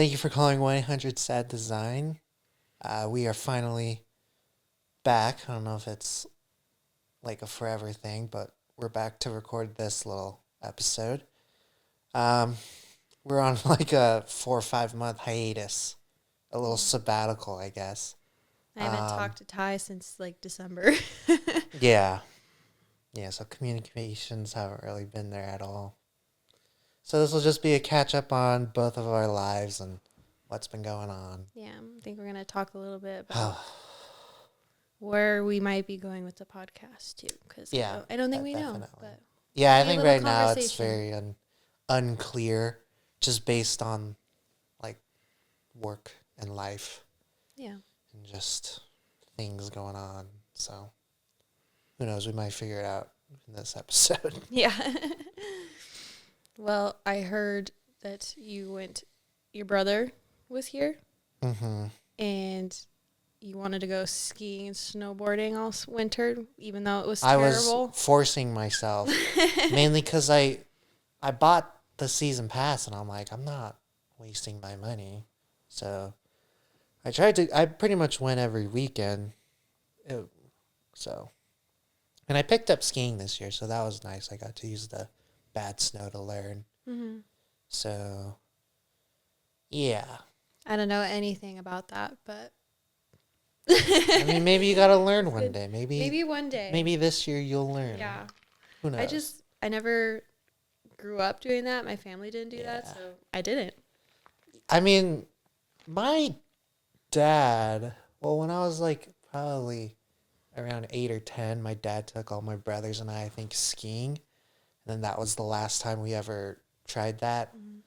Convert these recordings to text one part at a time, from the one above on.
Thank you for calling 1-800 Sad Design. We are finally back. I don't know if it's like a forever thing, but we're back to record this little episode. Um, we're on like a 4 or 5 month hiatus, a little sabbatical, I guess. I haven't talked to Ty since like December. Yeah. Yeah, so communications haven't really been there at all. So this will just be a catch up on both of our lives and what's been going on. Yeah, I think we're going to talk a little bit about where we might be going with the podcast too. Because Yeah, I don't think we definitely. know. But Yeah, I be a think little right now it's conversation. very unclear, just based on like work and life Yeah. and just things going on. So who knows? We might figure it out in this episode. Yeah. Well, I heard that your brother was here Mm-hmm. and you wanted to go skiing and snowboarding all winter, even though it was I terrible. was forcing myself mainly because I bought the season pass and I'm like, I'm not wasting my money. So I pretty much went every weekend. It, so, and I picked up skiing this year, so that was nice. I got to use the bad snow to learn. Mm-hmm. So, yeah. I don't know anything about that, but I mean, maybe you got to learn one day. maybe one day. Maybe this year you'll learn. Yeah. Who knows? I never grew up doing that. My family didn't do that, so I didn't. I mean, my dad, well, when I was like probably around 8 or 10, my dad took all my brothers and I think, skiing. And then that was the last time we ever tried that. Mm-hmm.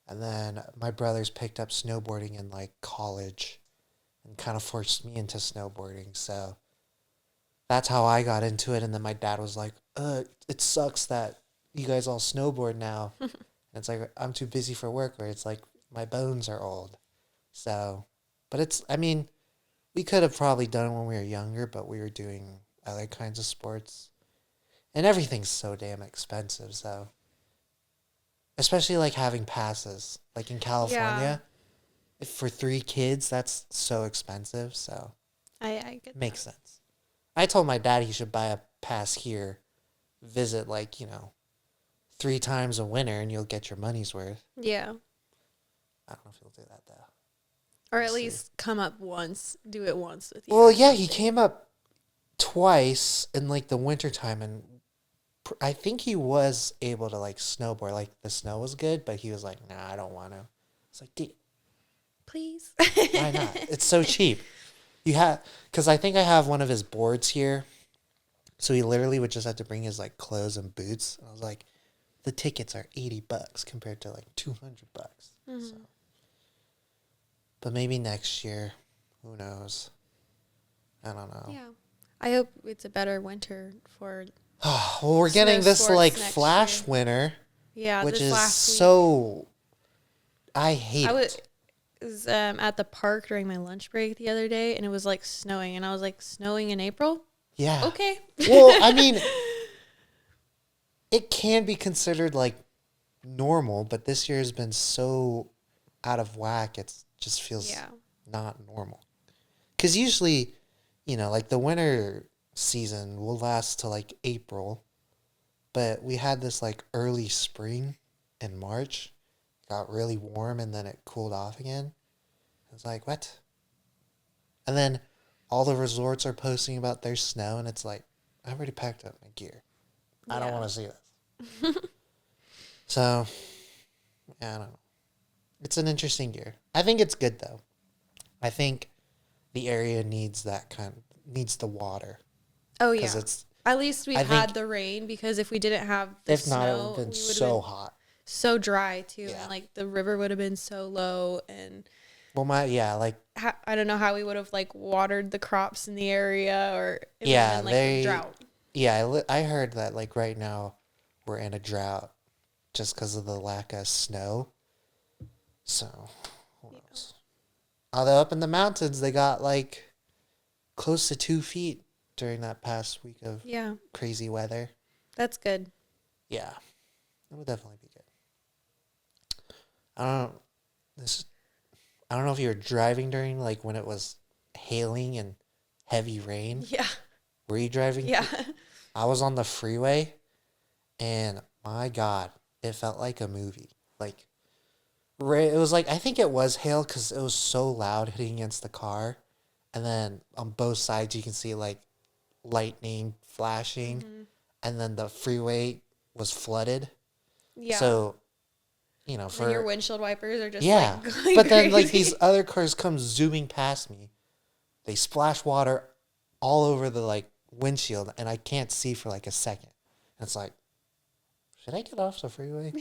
And then my brothers picked up snowboarding in like college and kind of forced me into snowboarding. So that's how I got into it. And then my dad was like, it sucks that you guys all snowboard now. And it's like, I'm too busy for work, or it's like my bones are old. So, but I mean, we could have probably done it when we were younger, but we were doing other kinds of sports. And everything's so damn expensive. So, especially like having passes, like in California, if for 3 kids, that's so expensive. So, I get makes sense. I told my dad he should buy a pass here, visit like, 3 times a winter, and you'll get your money's worth. Yeah. I don't know if he'll do that though. Or at least come up once, do it once with you. Well, yeah, he came up twice in like the wintertime, and I think he was able to like snowboard. Like the snow was good, but he was like, nah, I don't want to. It's like, dude, please. why not? It's so cheap. Because I think I have one of his boards here. So he literally would just have to bring his like clothes and boots. And I was like, the tickets are $80 compared to like $200. Mm-hmm. So. But maybe next year, who knows? I don't know. Yeah. I hope it's a better winter for. Well, we're getting Snow this sports like next flash year. winter. Yeah, which this is last week. so. I hate it. Was at the park during my lunch break the other day, and it was like snowing, and I was like, snowing in April? Yeah. Okay. Well, I mean, it can be considered like normal, but this year has been so out of whack. It just feels not normal. Because usually, like the winter season will last till like April, but we had this like early spring in March. Got really warm and then it cooled off again. I was like, what? And then all the resorts are posting about their snow, and it's like, I already packed up my gear. I don't want to see this. So, I don't know. It's an interesting year. I think it's good though. I think the area needs needs the water. Oh yeah. It's, at least we've had the rain, because if we didn't have the snow, it would have been so hot. So dry too, Yeah. and like the river would have been so low, and I don't know how we would have like watered the crops in the area, or it would have been like a drought. Yeah, I heard that like right now we're in a drought just because of the lack of snow. So, who knows? Although up in the mountains they got like close to 2 feet during that past week of crazy weather. That's good. Yeah, it would definitely be good. I don't know. I don't know if you were driving during like when it was hailing and heavy rain. Yeah. Were you driving? Yeah. I was on the freeway, and my God, it felt like a movie. Like, it was like, I think it was hail because it was so loud hitting against the car. And then on both sides, you can see like lightning flashing. Mm-hmm. And then the freeway was flooded. Yeah. So, you know, and for your windshield wipers are just yeah. like going But then like crazy. these other cars come zooming past me. They splash water all over the like windshield, and I can't see for like a second. And it's like, should I get off the freeway?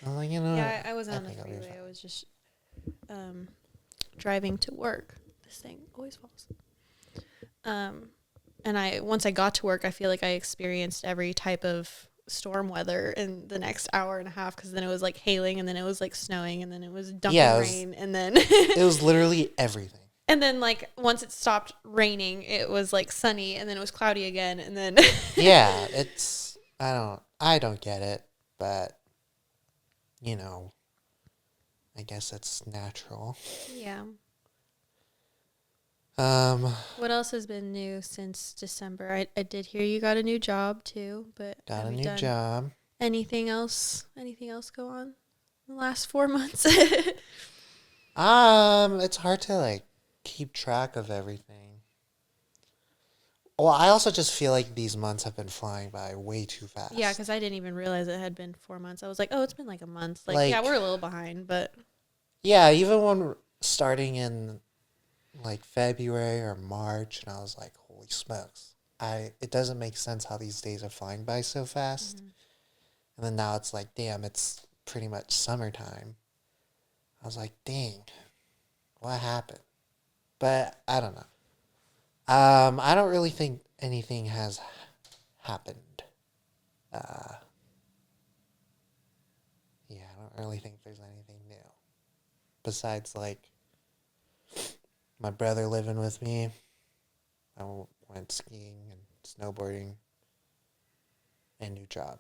I'm like, Yeah, I wasn't on the freeway. I was just driving to work. This thing always falls. And once I got to work, I feel like I experienced every type of storm weather in the next hour and a half, because then it was like hailing, and then it was like snowing, and then it was dumping rain, and then it was literally everything. And then like once it stopped raining, it was like sunny, and then it was cloudy again, and then yeah, it's I don't get it, but you know, I guess it's natural. Yeah. What else has been new since December? I did hear you got a new job too, but got a new job. Anything else go on in the last 4 months? It's hard to like keep track of everything. Well, I also just feel like these months have been flying by way too fast. Yeah, because I didn't even realize it had been 4 months. I was like, oh, it's been like a month. Like yeah, we're a little behind, but yeah, even when starting in like February or March, and I was like, holy smokes. It doesn't make sense how these days are flying by so fast. Mm-hmm. And then now it's like, damn, it's pretty much summertime. I was like, dang, what happened? But I don't know. I don't really think anything has happened. Yeah, I don't really think there's anything new. Besides, like, my brother living with me. I went skiing and snowboarding. And new job.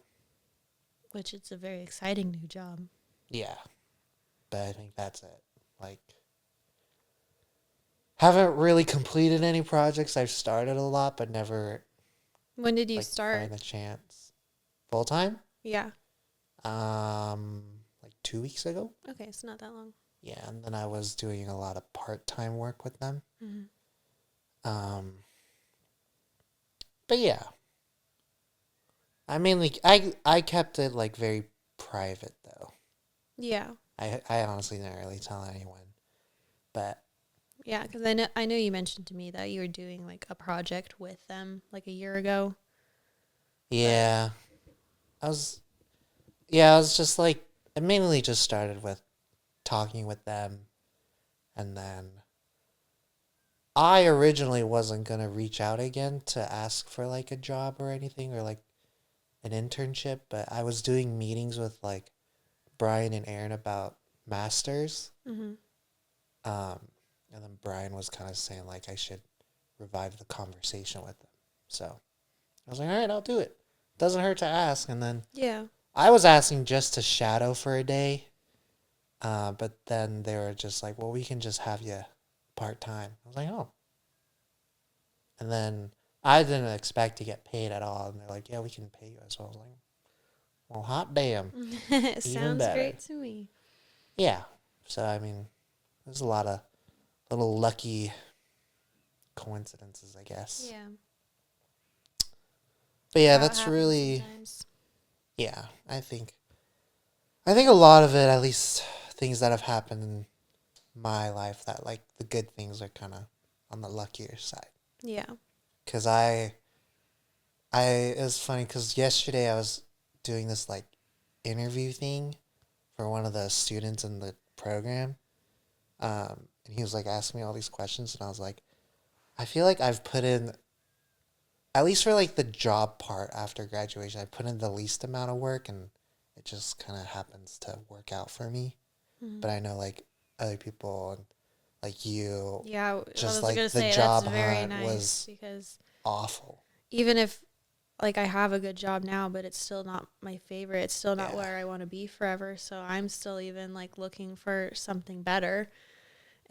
Which it's a very exciting new job. Yeah. But I think that's it. Like, haven't really completed any projects. I've started a lot, but never. When did you start? Find the chance. Full time? Yeah. Like 2 weeks ago. Okay, it's not that long. Yeah, and then I was doing a lot of part-time work with them. Mm-hmm. But yeah. I mean, like, I kept it like very private though. Yeah. I honestly didn't really tell anyone. But yeah, because I know you mentioned to me that you were doing like a project with them like a year ago. Yeah. I was just like, I mainly just started with talking with them, and then I originally wasn't going to reach out again to ask for like a job or anything, or like an internship, but I was doing meetings with like Brian and Aaron about masters. Mm-hmm. And then Brian was kind of saying like I should revive the conversation with them. So I was like, all right, I'll do it. Doesn't hurt to ask. And then yeah, I was asking just to shadow for a day. But then they were just like, well, we can just have you part-time. I was like, oh. And then I didn't expect to get paid at all. And they're like, yeah, we can pay you as well. I was like, well, hot damn. Sounds great to me. Yeah. So, I mean, there's a lot of little lucky coincidences, I guess. Yeah. But yeah, that's really... Sometimes. Yeah, I think a lot of it, at least things that have happened in my life, that like the good things are kind of on the luckier side. Yeah. Because it was funny because yesterday I was doing this like interview thing for one of the students in the program. And he was like asking me all these questions, and I was like, I feel like I've put in, at least for like the job part after graduation, I put in the least amount of work, and it just kind of happens to work out for me. Mm-hmm. But I know like other people and like you, yeah, just like the job hunt was because awful. Even if like I have a good job now, but it's still not my favorite. It's still not where I want to be forever. So I'm still even like looking for something better.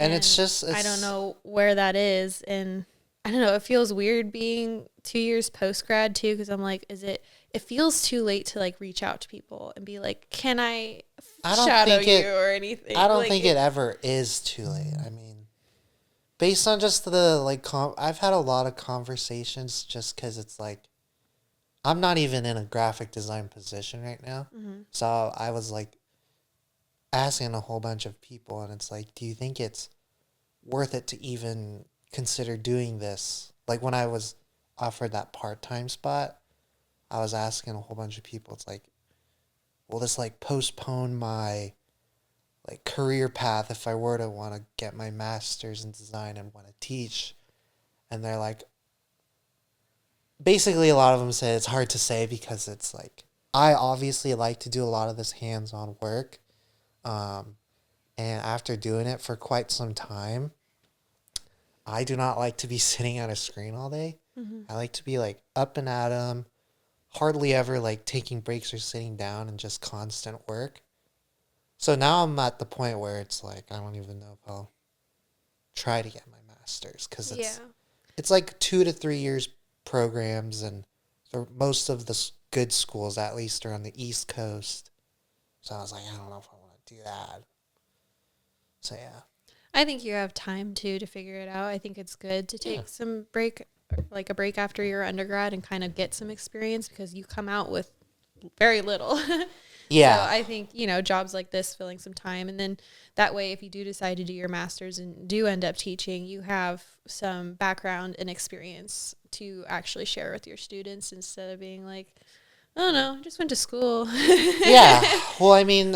And it's just, I don't know where that is. And I don't know, it feels weird being 2 years post grad too, because I'm like, it feels too late to like reach out to people and be like, can I shadow you or anything? I don't think it ever is too late. I mean, based on just the like, I've had a lot of conversations just because it's like, I'm not even in a graphic design position right now. Mm-hmm. So I was like asking a whole bunch of people, and it's like, do you think it's worth it to even consider doing this? Like when I was offered that part-time spot, I was asking a whole bunch of people, it's like, will this like postpone my like career path if I were to want to get my master's in design and want to teach? And they're like, basically a lot of them say it's hard to say because it's like, I obviously like to do a lot of this hands-on work. And after doing it for quite some time, I do not like to be sitting at a screen all day. Mm-hmm. I like to be like up and at 'em, hardly ever like taking breaks or sitting down, and just constant work. So now I'm at the point where it's like, I don't even know if I'll try to get my master's, because it's like 2 to 3 years programs, and most of the good schools, at least, are on the East Coast. So I was like, I don't know if I want to do that. So yeah, I think you have time too to figure it out. I think it's good to take some break, like a break after your undergrad, and kind of get some experience, because you come out with very little. Yeah. So I think, jobs like this, filling some time, and then that way, if you do decide to do your master's and do end up teaching, you have some background and experience to actually share with your students, instead of being like, oh no, I just went to school. Yeah. Well, I mean,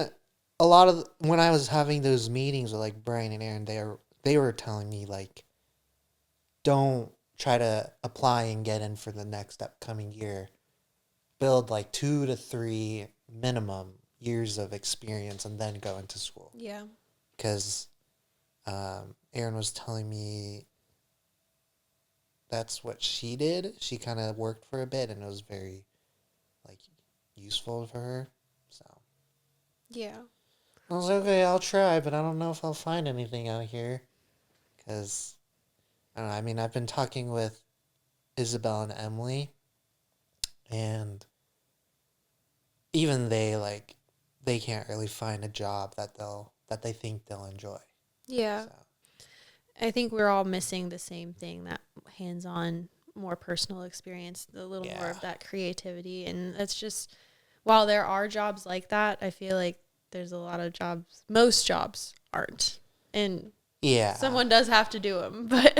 a lot of when I was having those meetings with like Brian and Aaron, they were telling me like, don't try to apply and get in for the next upcoming year. Build like 2 to 3 minimum years of experience and then go into school. Yeah. Because Aaron was telling me that's what she did. She kind of worked for a bit, and it was very like useful for her. So yeah, I was like, okay, I'll try, but I don't know if I'll find anything out here. Because I don't know. I mean, I've been talking with Isabel and Emily, and even they can't really find a job that they think they'll enjoy. Yeah. So. I think we're all missing the same thing, that hands-on, more personal experience, a little more of that creativity. And that's just, while there are jobs like that, I feel like there's a lot of jobs, most jobs aren't. And someone does have to do them, but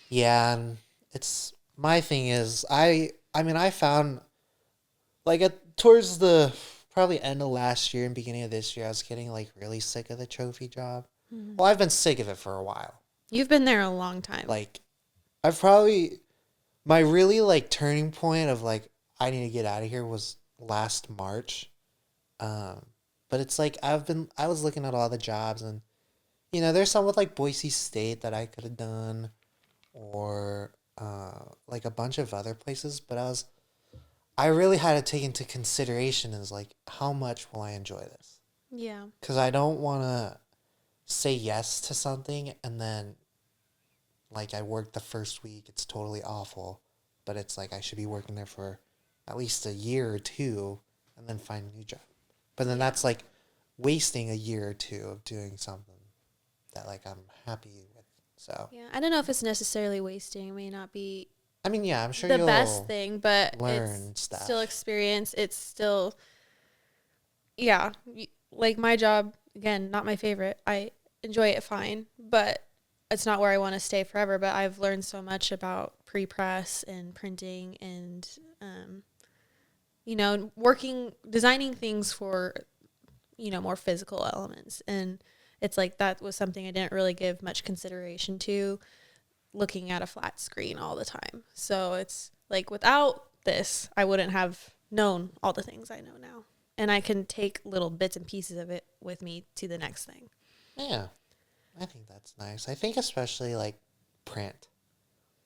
yeah, and it's, my thing is, I mean, I found like towards the probably end of last year and beginning of this year, I was getting like really sick of the trophy job. Mm-hmm. Well, I've been sick of it for a while. You've been there a long time. Like, I've probably, my really like turning point of like, I need to get out of here was last March. But it's like, I was looking at all the jobs, and, there's some with like Boise State that I could have done, or like a bunch of other places, but I really had to take into consideration is like, how much will I enjoy this? Yeah. Because I don't want to say yes to something and then like I worked the first week, it's totally awful, but it's like I should be working there for at least a year or two and then find a new job. But then that's like wasting a year or two of doing something that like I'm happy with. So yeah, I don't know if it's necessarily wasting. It may not be. I mean, yeah, I'm sure the best thing, but learn it's stuff. Still experience. It's still, like my job, again, not my favorite. I enjoy it fine, but it's not where I want to stay forever. But I've learned so much about pre-press and printing and, designing things for, more physical elements. And it's like, that was something I didn't really give much consideration to, looking at a flat screen all the time. So it's like, without this, I wouldn't have known all the things I know now. And I can take little bits and pieces of it with me to the next thing. Yeah, I think that's nice. I think especially like print,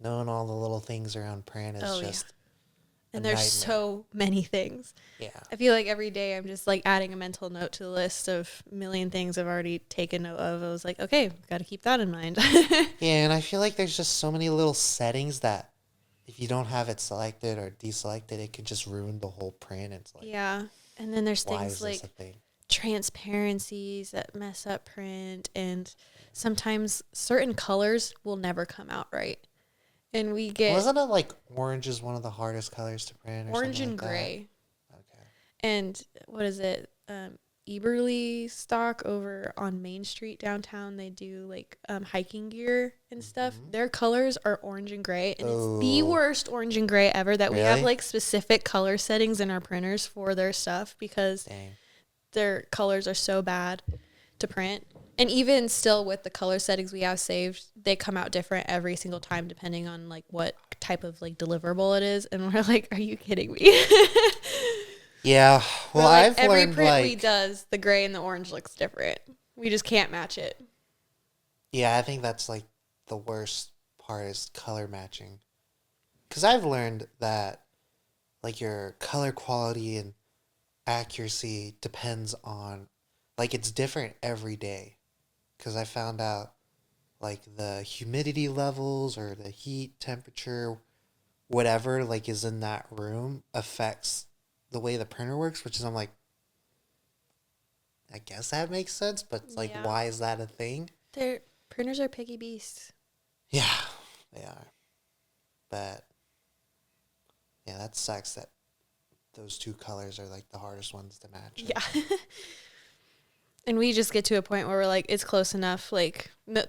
knowing all the little things around print is And there's so many things. Yeah. I feel like every day I'm just like adding a mental note to the list of a million things I've already taken note of. I was like, okay, got to keep that in mind. Yeah, and I feel like there's just so many little settings that if you don't have it selected or deselected, it could just ruin the whole print. It's like, yeah. And then there's why things is like this a thing? transparencies that mess up print, and sometimes certain colors will never come out right. And we get Wasn't it like orange is one of the hardest colors to print or orange something and like gray. that? Okay. And what is it? Eberly stock over on Main Street downtown. They do like hiking gear and stuff. Their colors are orange and gray, and it's the worst orange and gray ever. That we have like specific color settings in our printers for their stuff because their colors are so bad to print. And even still with the color settings we have saved, they come out different every single time depending on like what type of like deliverable it is. And we're like, are you kidding me? Yeah. Well, like, I've every learned print like we does, the gray and the orange looks different. We just can't match it. yeah, I think that's like the worst part is color matching. Cuz I've learned that like your color quality and accuracy depends on like it's different every day. Cuz I found out like the humidity levels or the heat temperature whatever like is in that room affects the way the printer works, which is I'm like I guess that makes sense, but it's like why is that a thing? Their printers are picky beasts. Yeah, they are. But yeah, that sucks that those two colors are like the hardest ones to match. Yeah. And we just get to a point where we're like, it's close enough. Like, no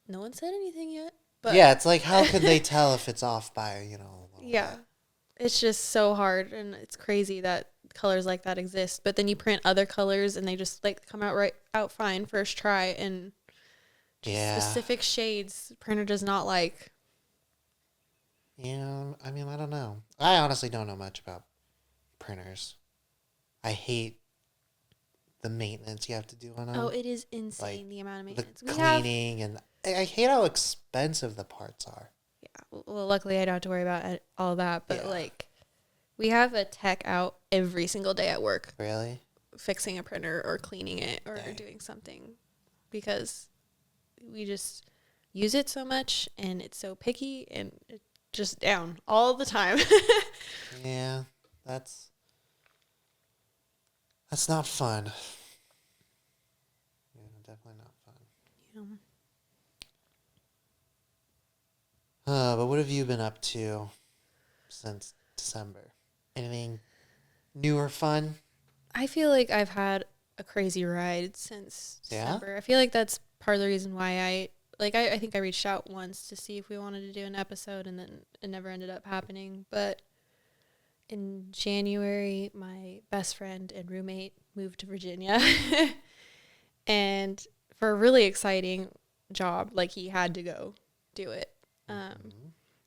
one said anything yet. But yeah, it's like, how could they tell if it's off by, a little bit? It's just so hard, and it's crazy that colors like that exist. But then you print other colors, and they just, like, come out fine first try, and specific shades printer does not like. Yeah, I mean, I don't know. I honestly don't know much about printers. I hate the maintenance you have to do on them. Oh, it is insane, the amount of maintenance. The cleaning, and I hate how expensive the parts are. Yeah, well, luckily I don't have to worry about all that, but like, we have a tech out every single day at work. Really? Fixing a printer or cleaning it or doing something, because we just use it so much and it's so picky and it's just down all the time. Yeah, that's not fun. Yeah, definitely not fun. Yeah. But what have you been up to since December? Anything new or fun? I feel like I've had a crazy ride since December. I feel like that's part of the reason why I think I reached out once to see if we wanted to do an episode, and then it never ended up happening. But in January, my best friend and roommate moved to Virginia and for a really exciting job, like he had to go do it.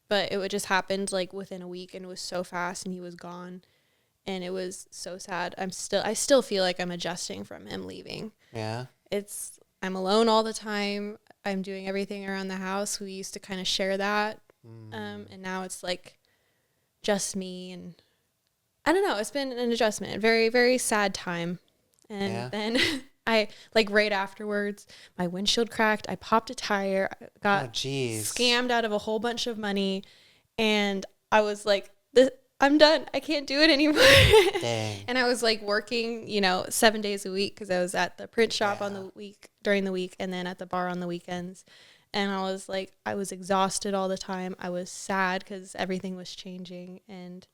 But it just happened like within a week, and it was so fast, and he was gone, and it was so sad. I still feel like I'm adjusting from him leaving. Yeah. I'm alone all the time. I'm doing everything around the house. We used to kind of share that. And now it's like just me, and I don't know. It's been an adjustment, a very, very sad time. And then I, like, right afterwards, my windshield cracked. I popped a tire, got scammed out of a whole bunch of money. And I was like, I'm done. I can't do it anymore. Dang. And I was like working, 7 days a week, because I was at the print shop during the week, and then at the bar on the weekends. And I was like, I was exhausted all the time. I was sad because everything was changing. And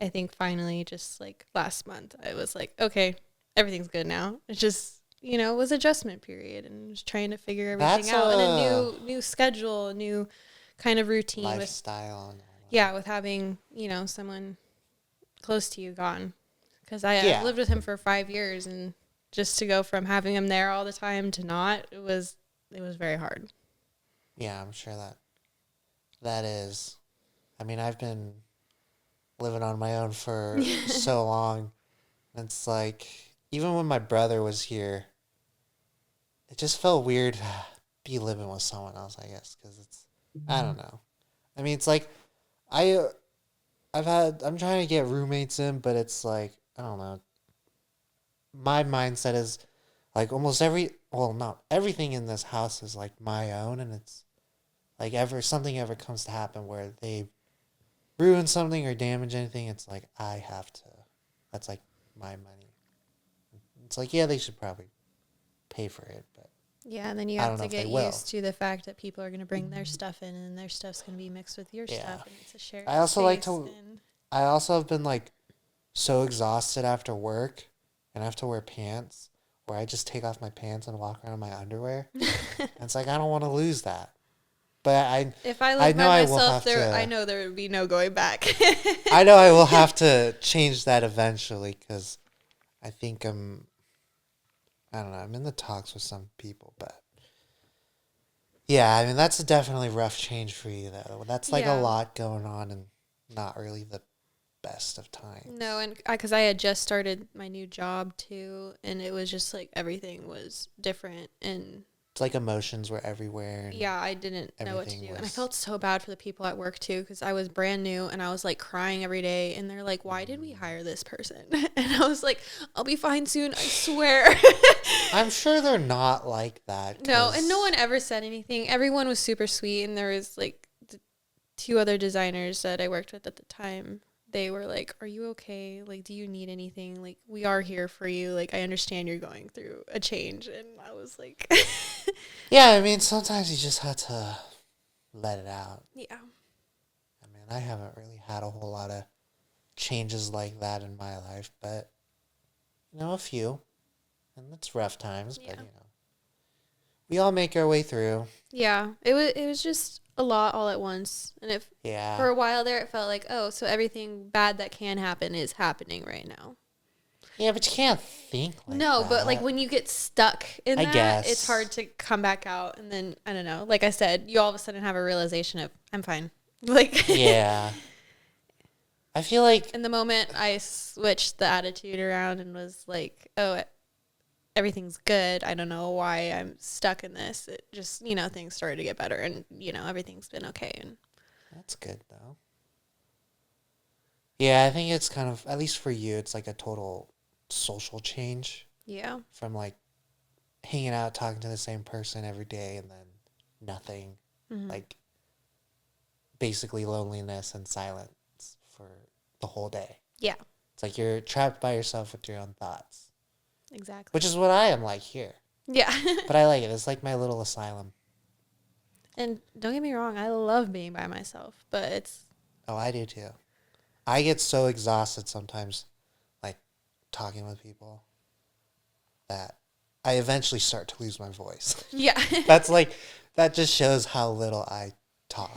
I think finally, just like last month, I was like, okay, everything's good now. It's just, it was adjustment period, and just trying to figure everything out, and a new schedule, a new kind of routine. Lifestyle. With having, someone close to you gone. Because I lived with him for 5 years, and just to go from having him there all the time to not, it was very hard. Yeah, I'm sure that is. I mean, I've been living on my own for so long. It's like, even when my brother was here, it just felt weird to be living with someone else, I guess, because I don't know. I mean, it's like, I I'm trying to get roommates in, but it's like, I don't know. My mindset is like almost not everything in this house is like my own, and it's like something ever comes to happen where they ruin something or damage anything, it's like I have to. That's like my money. It's like, yeah, they should probably pay for it, but yeah, and then you have to get used to the fact that people are going to bring their stuff in, and their stuff's going to be mixed with your stuff, and it's a shared I also like to. and I also have been like so exhausted after work, and I have to wear pants, where I just take off my pants and walk around in my underwear. And it's like I don't want to lose that. But if I live by myself, I know there would be no going back. I know I will have to change that eventually because I think I don't know, I'm in the talks with some people, but yeah, I mean, that's a definitely rough change for you, though. That's like a lot going on and not really the best of times. No, and because I had just started my new job too, and it was just like everything was different, and it's like emotions were everywhere. Yeah, I didn't know what to do. And I felt so bad for the people at work too, because I was brand new and I was like crying every day. And they're like, why did we hire this person? And I was like, I'll be fine soon, I swear. I'm sure they're not like that. No, and no one ever said anything. Everyone was super sweet. And there was like two other designers that I worked with at the time. They were like, are you okay? Like, do you need anything? Like, we are here for you. Like, I understand you're going through a change. And I was like... Yeah, I mean, sometimes you just have to let it out. Yeah. I mean, I haven't really had a whole lot of changes like that in my life, but, a few. And it's rough times, but, we all make our way through. Yeah, it was just a lot all at once. And for a while there, it felt like, oh, so everything bad that can happen is happening right now. Yeah, but you can't think like No, that. but like when you get stuck in I guess. it's hard to come back out. And then, I don't know, like I said, you all of a sudden have a realization of, I'm fine. Like, yeah. I feel like... in the moment I switched the attitude around and was like, oh, everything's good. I don't know why I'm stuck in this. It just, things started to get better and, everything's been okay. And that's good, though. Yeah, I think it's kind of, at least for you, it's like a total social change. Yeah. From like hanging out, talking to the same person every day and then nothing. Mm-hmm. Like basically loneliness and silence for the whole day. Yeah. It's like you're trapped by yourself with your own thoughts. Exactly. Which is what I am like here. Yeah. But I like it. It's like my little asylum. And don't get me wrong, I love being by myself, but it's... Oh, I do too. I get so exhausted sometimes, like, talking with people, that I eventually start to lose my voice. Yeah. That just shows how little I talk.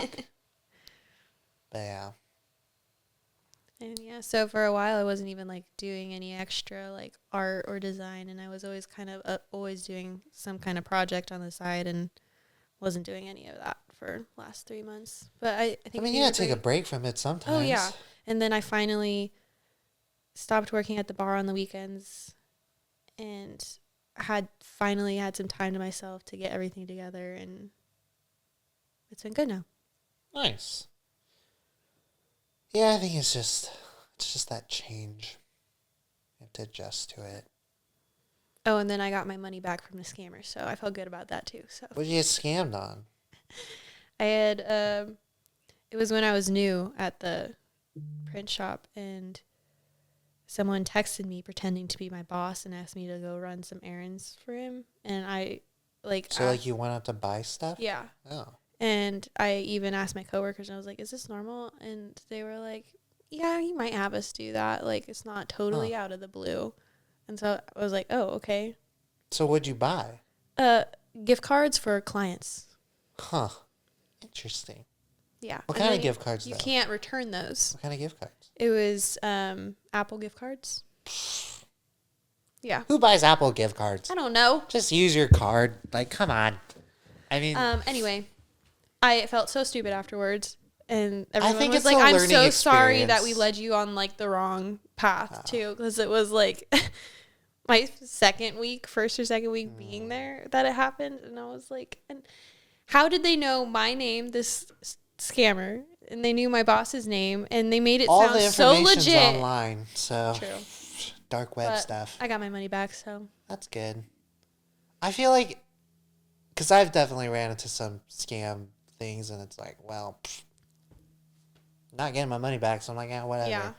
But yeah. And yeah, so for a while I wasn't even like doing any extra like art or design, and I was always kind of always doing some kind of project on the side, and wasn't doing any of that for last 3 months. But I think you gotta take a break from it sometimes. Oh yeah. And then I finally stopped working at the bar on the weekends and finally had some time to myself to get everything together, and it's been good now. Nice. Yeah, I think it's just that change. You have to adjust to it. Oh, and then I got my money back from the scammer, so I felt good about that too. So what did you get scammed on? I had it was when I was new at the print shop, and someone texted me pretending to be my boss and asked me to go run some errands for him, and I you went out to buy stuff? Yeah. Oh. And I even asked my coworkers, and I was like, is this normal? And they were like, yeah, you might have us do that. Like, it's not totally out of the blue. And so I was like, oh, okay. So what'd you buy? Gift cards for clients. Huh. Interesting. Yeah. What kind of gift cards, You can't return those. What kind of gift cards? It was Apple gift cards. Yeah. Who buys Apple gift cards? I don't know. Just use your card. Like, come on. I mean... Anyway, I felt so stupid afterwards. And everyone was like, I'm so sorry that we led you on, like, the wrong path, too. Because it was, like, my first or second week being there that it happened. And I was like, and how did they know my name, this scammer, and they knew my boss's name, and they made it all sound the so information's legit. online, so True. dark web But stuff. I got my money back, so That's good. I feel like, because I've definitely ran into some scam things, and it's like, well, not getting my money back, so I'm like, yeah, whatever. yeah.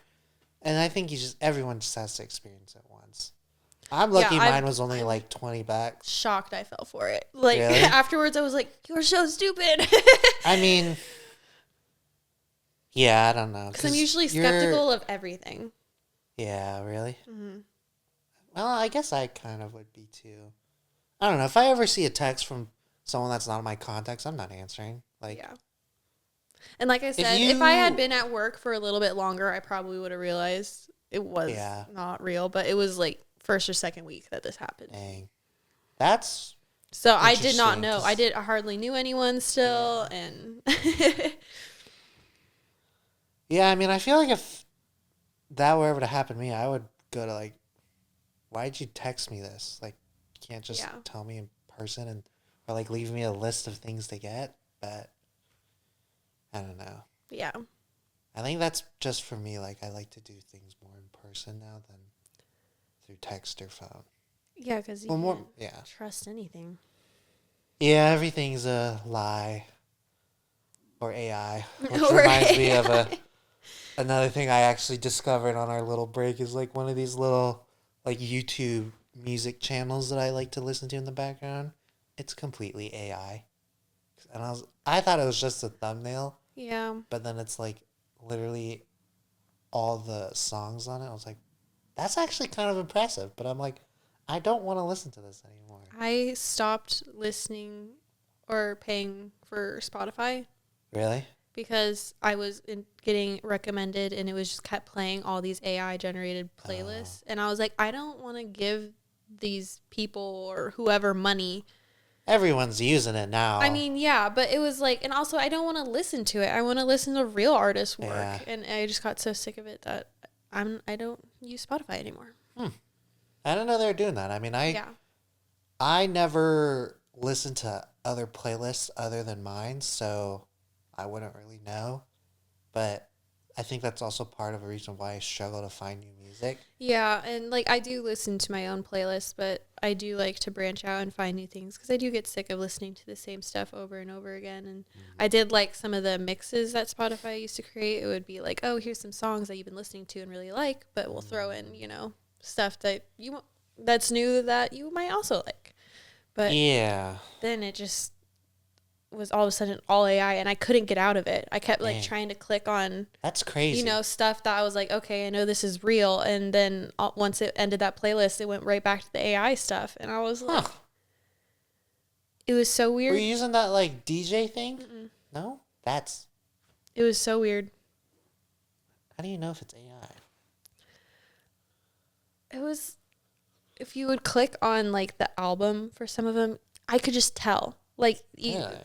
And I think everyone just has to experience it once. I'm lucky mine was only like $20. Shocked I fell for it. Like Really? afterwards I was like, you're so stupid. I mean, yeah, I don't know. Because I'm usually skeptical of everything. Yeah, really? Mm-hmm. Well, I guess I kind of would be too. I don't know. If I ever see a text from someone that's not in my contacts, I'm not answering. Like, yeah. And like I said, if I had been at work for a little bit longer, I probably would have realized it was not real. But it was like first or second week that this happened. Dang. That's so I did not know. I hardly knew anyone still, and yeah. I mean, I feel like if that were ever to happen to me, I would go to like, why'd you text me this? Like, you can't just tell me in person or like leave me a list of things to get. But I don't know. Yeah. I think that's just for me. Like, I like to do things more in person now than through text or phone. Yeah, because you can't trust anything. Yeah, everything's a lie or AI, which reminds me of another thing I actually discovered on our little break is like one of these little like YouTube music channels that I like to listen to in the background. It's completely AI, and I thought it was just a thumbnail. Yeah. But then it's like literally all the songs on it. I was like, that's actually kind of impressive. But I'm like, I don't want to listen to this anymore. I stopped listening or paying for Spotify. Really? Because I was getting recommended and it was just kept playing all these AI generated playlists. And I was like, I don't want to give these people or whoever money. Everyone's using it now. I mean, yeah, but it was like, and also I don't want to listen to it. I want to listen to real artists' work. Yeah. And I just got so sick of it that I don't use Spotify anymore. I didn't know they were doing that. I mean, I never listened to other playlists other than mine, so I wouldn't really know. But I think that's also part of a reason why I struggle to find new music. Yeah, and like I do listen to my own playlist, but I do like to branch out and find new things because I do get sick of listening to the same stuff over and over again. And I did like some of the mixes that Spotify used to create. It would be like, oh, here's some songs that you've been listening to and really like, but we'll throw in, stuff that's new that you might also like. But yeah, then it just was all of a sudden all AI, and I couldn't get out of it. I kept like trying to click on that's crazy, stuff that I was like, okay, I know this is real, and then once it ended that playlist, it went right back to the AI stuff, and I was like, it was so weird. Were you using that like DJ thing? Mm-mm. No, it was so weird. How do you know if it's AI? It was, if you would click on like the album for some of them, I could just tell. Like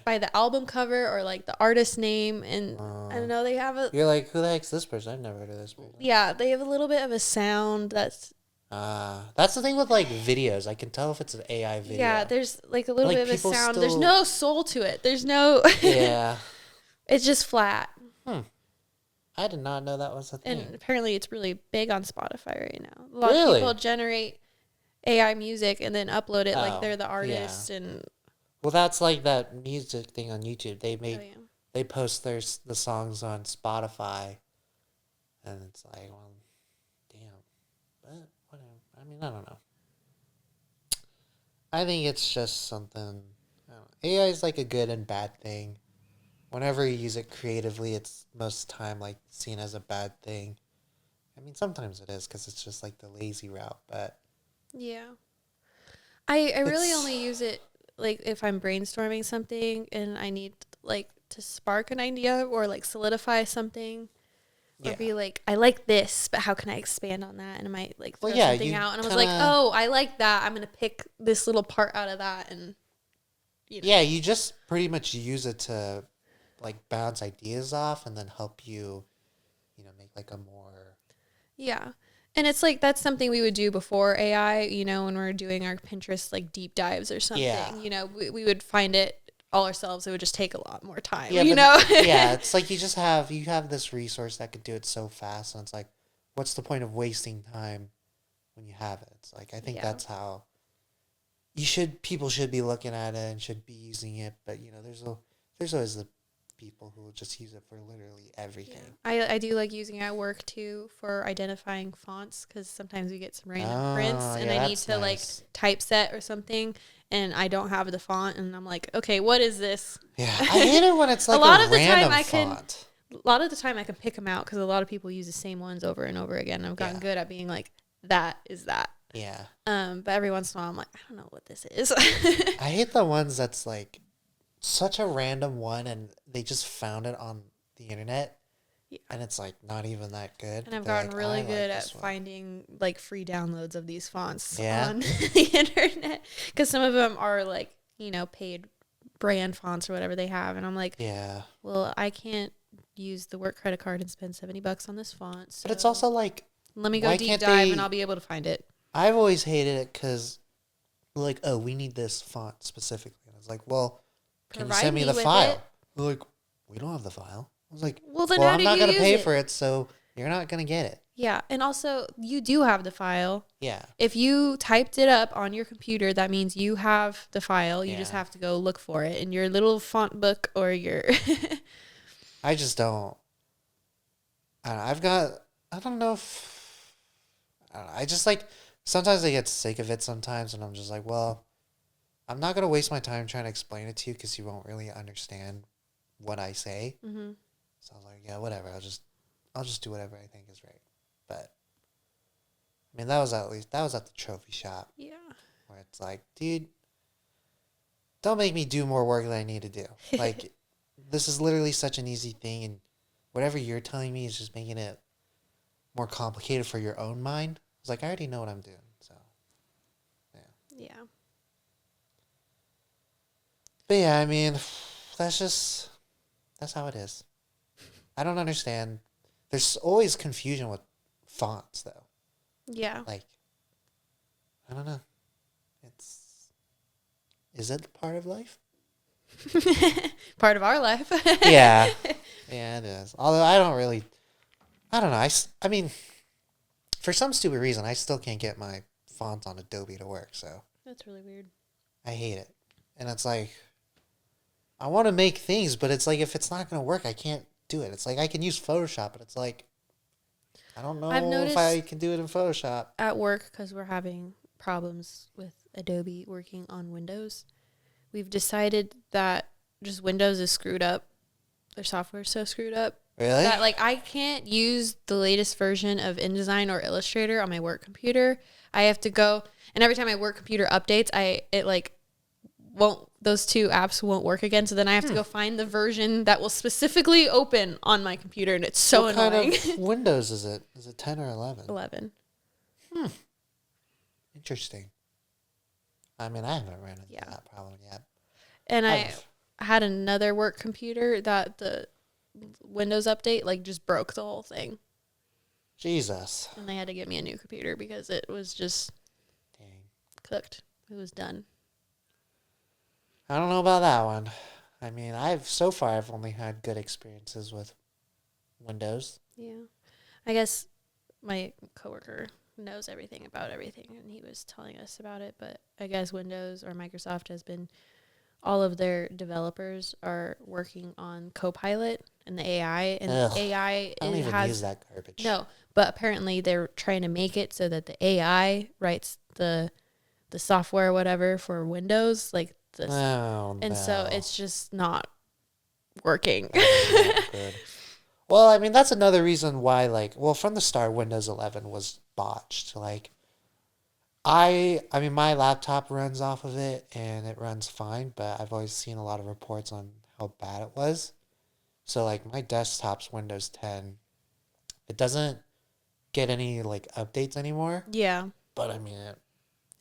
by the album cover or like the artist name, and I don't know, they have a. You're like, who the heck's this person? I've never heard of this person. Yeah, they have a little bit of a sound that's. That's the thing with like videos. I can tell if it's an AI video. Yeah, there's like a little bit of a sound. There's no soul to it. There's no. Yeah. It's just flat. I did not know that was a thing. And apparently, it's really big on Spotify right now. A lot of people generate AI music and then upload it like they're the artist and. Well, that's like that music thing on YouTube. They post the songs on Spotify, and it's like, well, damn, but whatever. I mean, I don't know. I think it's just something. AI is like a good and bad thing. Whenever you use it creatively, it's most of the time like seen as a bad thing. I mean, sometimes it is because it's just like the lazy route, but yeah, I really only use it. Like if I'm brainstorming something and I need like to spark an idea or like solidify something or be like, I like this, but how can I expand on that? And I might like throw something out. And I was like, oh, I like that. I'm going to pick this little part out of that. And yeah, you just pretty much use it to like bounce ideas off and then help you, make like a more. Yeah. And it's like, that's something we would do before AI, when we're doing our Pinterest, like deep dives or something, we would find it all ourselves, it would just take a lot more time. Yeah, you know? Yeah, it's like you have this resource that could do it so fast, and it's like, what's the point of wasting time when you have it? It's like I think that's how people should be looking at it and should be using it, but there's always the people who will just use it for literally everything. Yeah. I do like using it at work too for identifying fonts, because sometimes we get some random prints and I need to like typeset or something and I don't have the font and I'm like, okay, what is this? Yeah, I hate it when it's like a lot of the time I can pick them out, because a lot of people use the same ones over and over again. I've gotten good at being like, that is that. Yeah. But every once in a while I'm like, I don't know what this is. I hate the ones that's like such a random one and they just found it on the internet. Yeah. And it's like not even that good. And I've gotten really good at finding like free downloads of these fonts on the internet, because some of them are like, paid brand fonts or whatever they have. And I'm like, well, I can't use the work credit card and spend $70 on this font. So but it's also like, let me go deep dive and I'll be able to find it. I've always hated it because like, oh, we need this font specifically. And it's like, well, can you send me the file? They're like, we don't have the file. I was like, well, then I'm not going to pay for it, so you're not going to get it. Yeah, and also, you do have the file. Yeah. If you typed it up on your computer, that means you have the file. You just have to go look for it in your little font book or your... I just don't. I don't know if... I just like... Sometimes I get sick of it sometimes, and I'm just like, well... I'm not going to waste my time trying to explain it to you because you won't really understand what I say. Mm-hmm. So I was like, yeah, whatever. I'll just do whatever I think is right. But I mean, that was at the trophy shop. Yeah. Where it's like, dude, don't make me do more work than I need to do. Like, this is literally such an easy thing, and whatever you're telling me is just making it more complicated for your own mind. It's like, I already know what I'm doing. So, yeah. Yeah. But yeah, I mean, that's how it is. I don't understand. There's always confusion with fonts, though. Yeah. Like, I don't know. Is it part of life? Part of our life. Yeah. Yeah, it is. Although I don't know. I mean, for some stupid reason, I still can't get my fonts on Adobe to work, so. That's really weird. I hate it. And it's like, I want to make things, but it's like if it's not going to work, I can't do it. It's like I can use Photoshop, but it's like I don't know if I can do it in Photoshop. At work, because we're having problems with Adobe working on Windows, we've decided that just Windows is screwed up. Their software is so screwed up. Really? That like I can't use the latest version of InDesign or Illustrator on my work computer. I have to go, and every time my work computer updates, those two apps won't work again. So then I have to go find the version that will specifically open on my computer, and it's so annoying. What kind of Windows is it? Is it 10 or 11? 11. Interesting. I mean, I haven't ran into that problem yet. And I had another work computer that the Windows update like just broke the whole thing. Jesus. And they had to get me a new computer because it was just cooked. It was done. I don't know about that one. I mean, I've only had good experiences with Windows. Yeah. I guess my coworker knows everything about everything, and he was telling us about it, but I guess Windows or Microsoft has been, all of their developers are working on Copilot and the AI, and AI I don't even use that garbage. No, but apparently they're trying to make it so that the AI writes the software or whatever for Windows, like this. Oh, and so it's just not working. Good. Well, I mean, that's another reason why, from the start, Windows 11 was botched. I mean, my laptop runs off of it, and it runs fine, but I've always seen a lot of reports on how bad it was. So, my desktop's Windows 10. It doesn't get any, updates anymore. Yeah. But, I mean,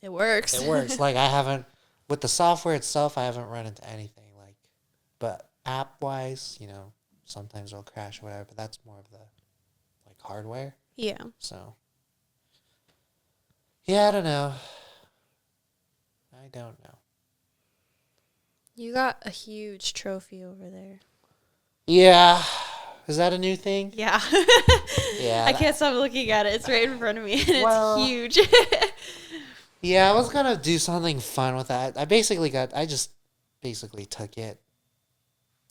it works. It works. I haven't... With the software itself, I haven't run into anything but app-wise, sometimes it'll crash or whatever, but that's more of the, hardware. Yeah. So, yeah, I don't know. You got a huge trophy over there. Yeah. Is that a new thing? Yeah. Yeah. I can't stop looking at it. It's right in front of me, and it's huge. Yeah, I was gonna do something fun with that. I just basically took it.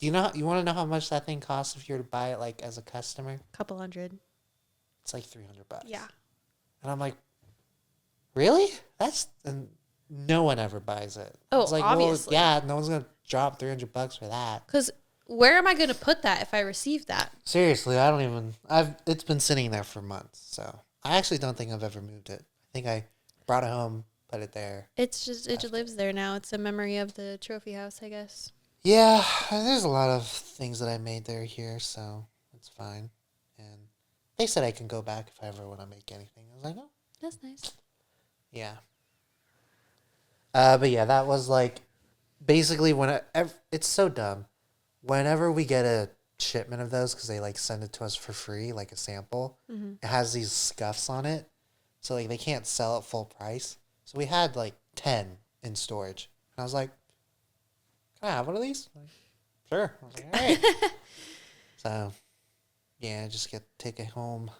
Do you know? You want to know how much that thing costs if you were to buy it like as a customer? Couple hundred. It's like $300. Yeah. And I'm like, really? And no one ever buys it. Oh, it's like, obviously. Well, yeah, no one's gonna drop $300 for that. Because where am I gonna put that if I receive that? Seriously, it's been sitting there for months, so I actually don't think I've ever moved it. I think I brought it home, put it there. It just lives there now. It's a memory of the trophy house, I guess. Yeah, there's a lot of things that I made there here, so it's fine. And they said I can go back if I ever want to make anything. I was like, oh. That's nice. Yeah. But yeah, that was like, basically it's so dumb. Whenever we get a shipment of those, because they like send it to us for free, like a sample, it has these scuffs on it. So like they can't sell it full price. So we had like 10 in storage. And I was like, can I have one of these? Like, sure. I was like, all right. So, yeah, take it home.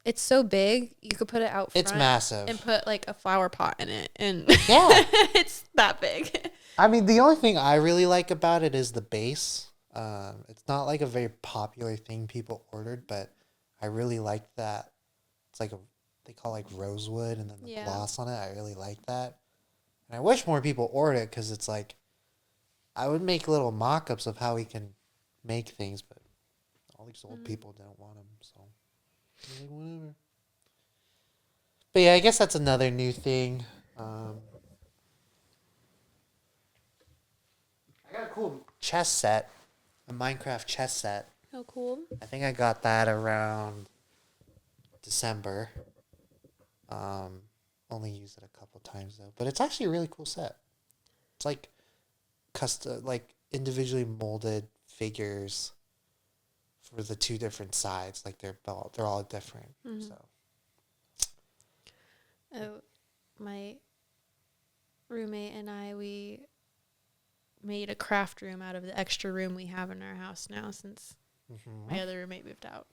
It's so big, you could put it out front. It's massive. And put like a flower pot in it. And yeah. It's that big. I mean, the only thing I really like about it is the base. It's not like a very popular thing people ordered, but I really like that. It's like they call it like rosewood and then the gloss on it. I really like that. And I wish more people ordered it because it's like, I would make little mock-ups of how we can make things, but all these old people don't want them, so I'm like, whatever. But yeah, I guess that's another new thing. I got a cool chess set, a Minecraft chess set. Oh, cool. I think I got that around December. Only used it a couple times though, but it's actually a really cool set. It's like custom, like individually molded figures for the two different sides. Like they're all different. Mm-hmm. So. Oh, my roommate and we made a craft room out of the extra room we have in our house now since my other roommate moved out,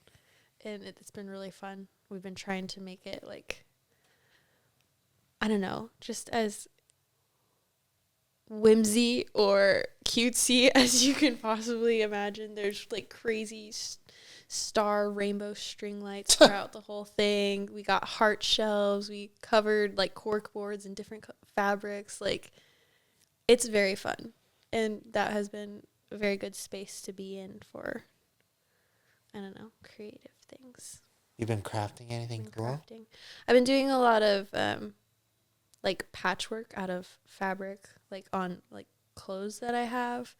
and it's been really fun. We've been trying to make it like, I don't know, just as whimsy or cutesy as you can possibly imagine. There's like crazy star rainbow string lights throughout the whole thing. We got heart shelves. We covered like cork boards in different fabrics. Like, it's very fun. And that has been a very good space to be in for, I don't know, creative things. You've been crafting anything cool? I've been doing a lot of like patchwork out of fabric, like on like clothes that I have,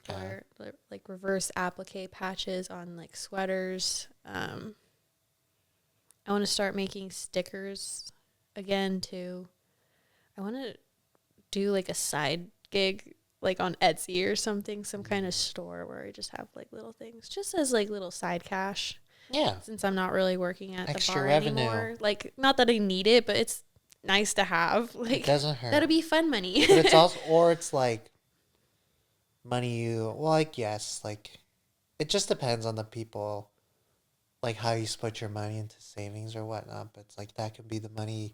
or like reverse applique patches on like sweaters. I want to start making stickers again too. I want to do like a side gig like on Etsy or something, some kind of store where I just have like little things just as like little side cash. Yeah. Since I'm not really working at extra the bar revenue anymore. Like, not that I need it, but it's nice to have. Like, it doesn't hurt. That'll be fun money. But it's also, or it's like money like, yes, like it just depends on the people, like how you split your money into savings or whatnot. But it's like that can be the money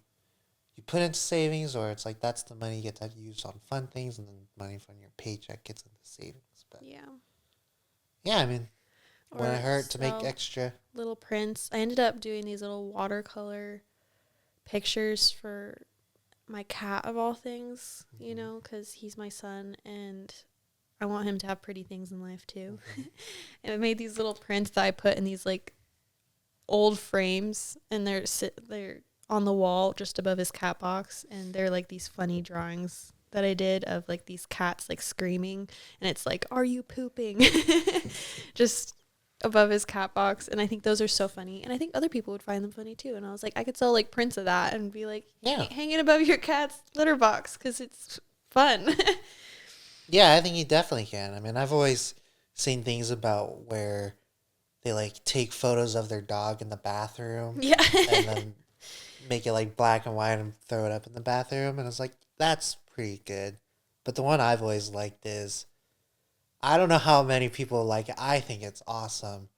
you put into savings, or it's like that's the money you get to use on fun things, and then money from your paycheck gets into savings. But yeah, I mean, when it hurt to make extra little prints. I ended up doing these little watercolor pictures for my cat of all things, you know, because he's my son and I want him to have pretty things in life too. And I made these little prints that I put in these like old frames, and they're on the wall just above his cat box, and they're like these funny drawings that I did of like these cats like screaming, and it's like, are you pooping? Just above his cat box. And I think those are so funny, and I think other people would find them funny too. And I was like, I could sell like prints of that and be like, hang it above your cat's litter box because it's fun. Yeah, I think you definitely can. I mean, I've always seen things about where they like take photos of their dog in the bathroom, and then make it like black and white and throw it up in the bathroom, and it's like, that's pretty good. But the one I've always liked is I don't know how many people like it. I think it's awesome.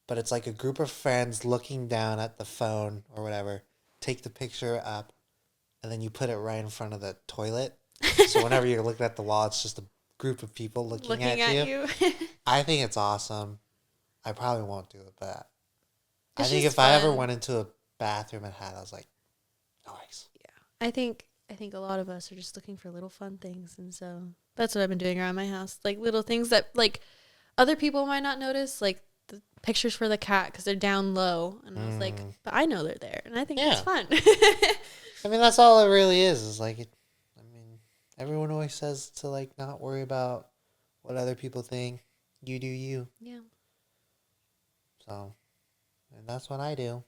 But it's like a group of friends looking down at the phone or whatever, take the picture up, and then you put it right in front of the toilet. So whenever you're looking at the wall, it's just a group of people looking at you. I think it's awesome. I probably won't do it, but I think if I ever went into a bathroom and had, I was like, nice. Yeah, I think a lot of us are just looking for little fun things, and so that's what I've been doing around my house, like little things that like other people might not notice, like the pictures for the cat because they're down low, and I was like, but I know they're there, and I think it's fun. I mean, that's all it really is like, I mean, everyone always says to like not worry about what other people think. You do you. Yeah. So, and that's what I do.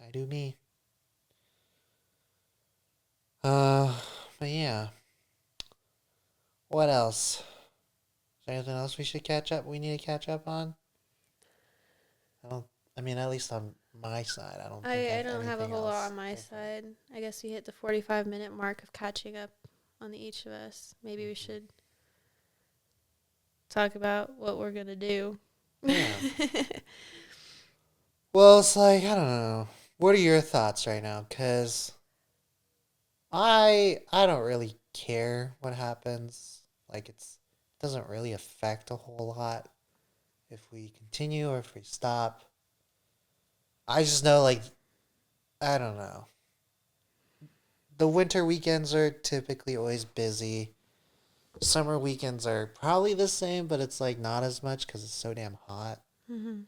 I do me. But yeah. What else? Is there anything else we should catch up? We need to catch up on? I mean, at least on my side, I don't think I don't have a whole lot on my side. I guess we hit the 45-minute mark of catching up on each of us. Maybe we should talk about what we're going to do. Yeah. Well, it's like, I don't know. What are your thoughts right now? Because I don't really care what happens. Like, it doesn't really affect a whole lot if we continue or if we stop. I just know, like, I don't know. The winter weekends are typically always busy. Summer weekends are probably the same, but it's like not as much because it's so damn hot. Mm-hmm.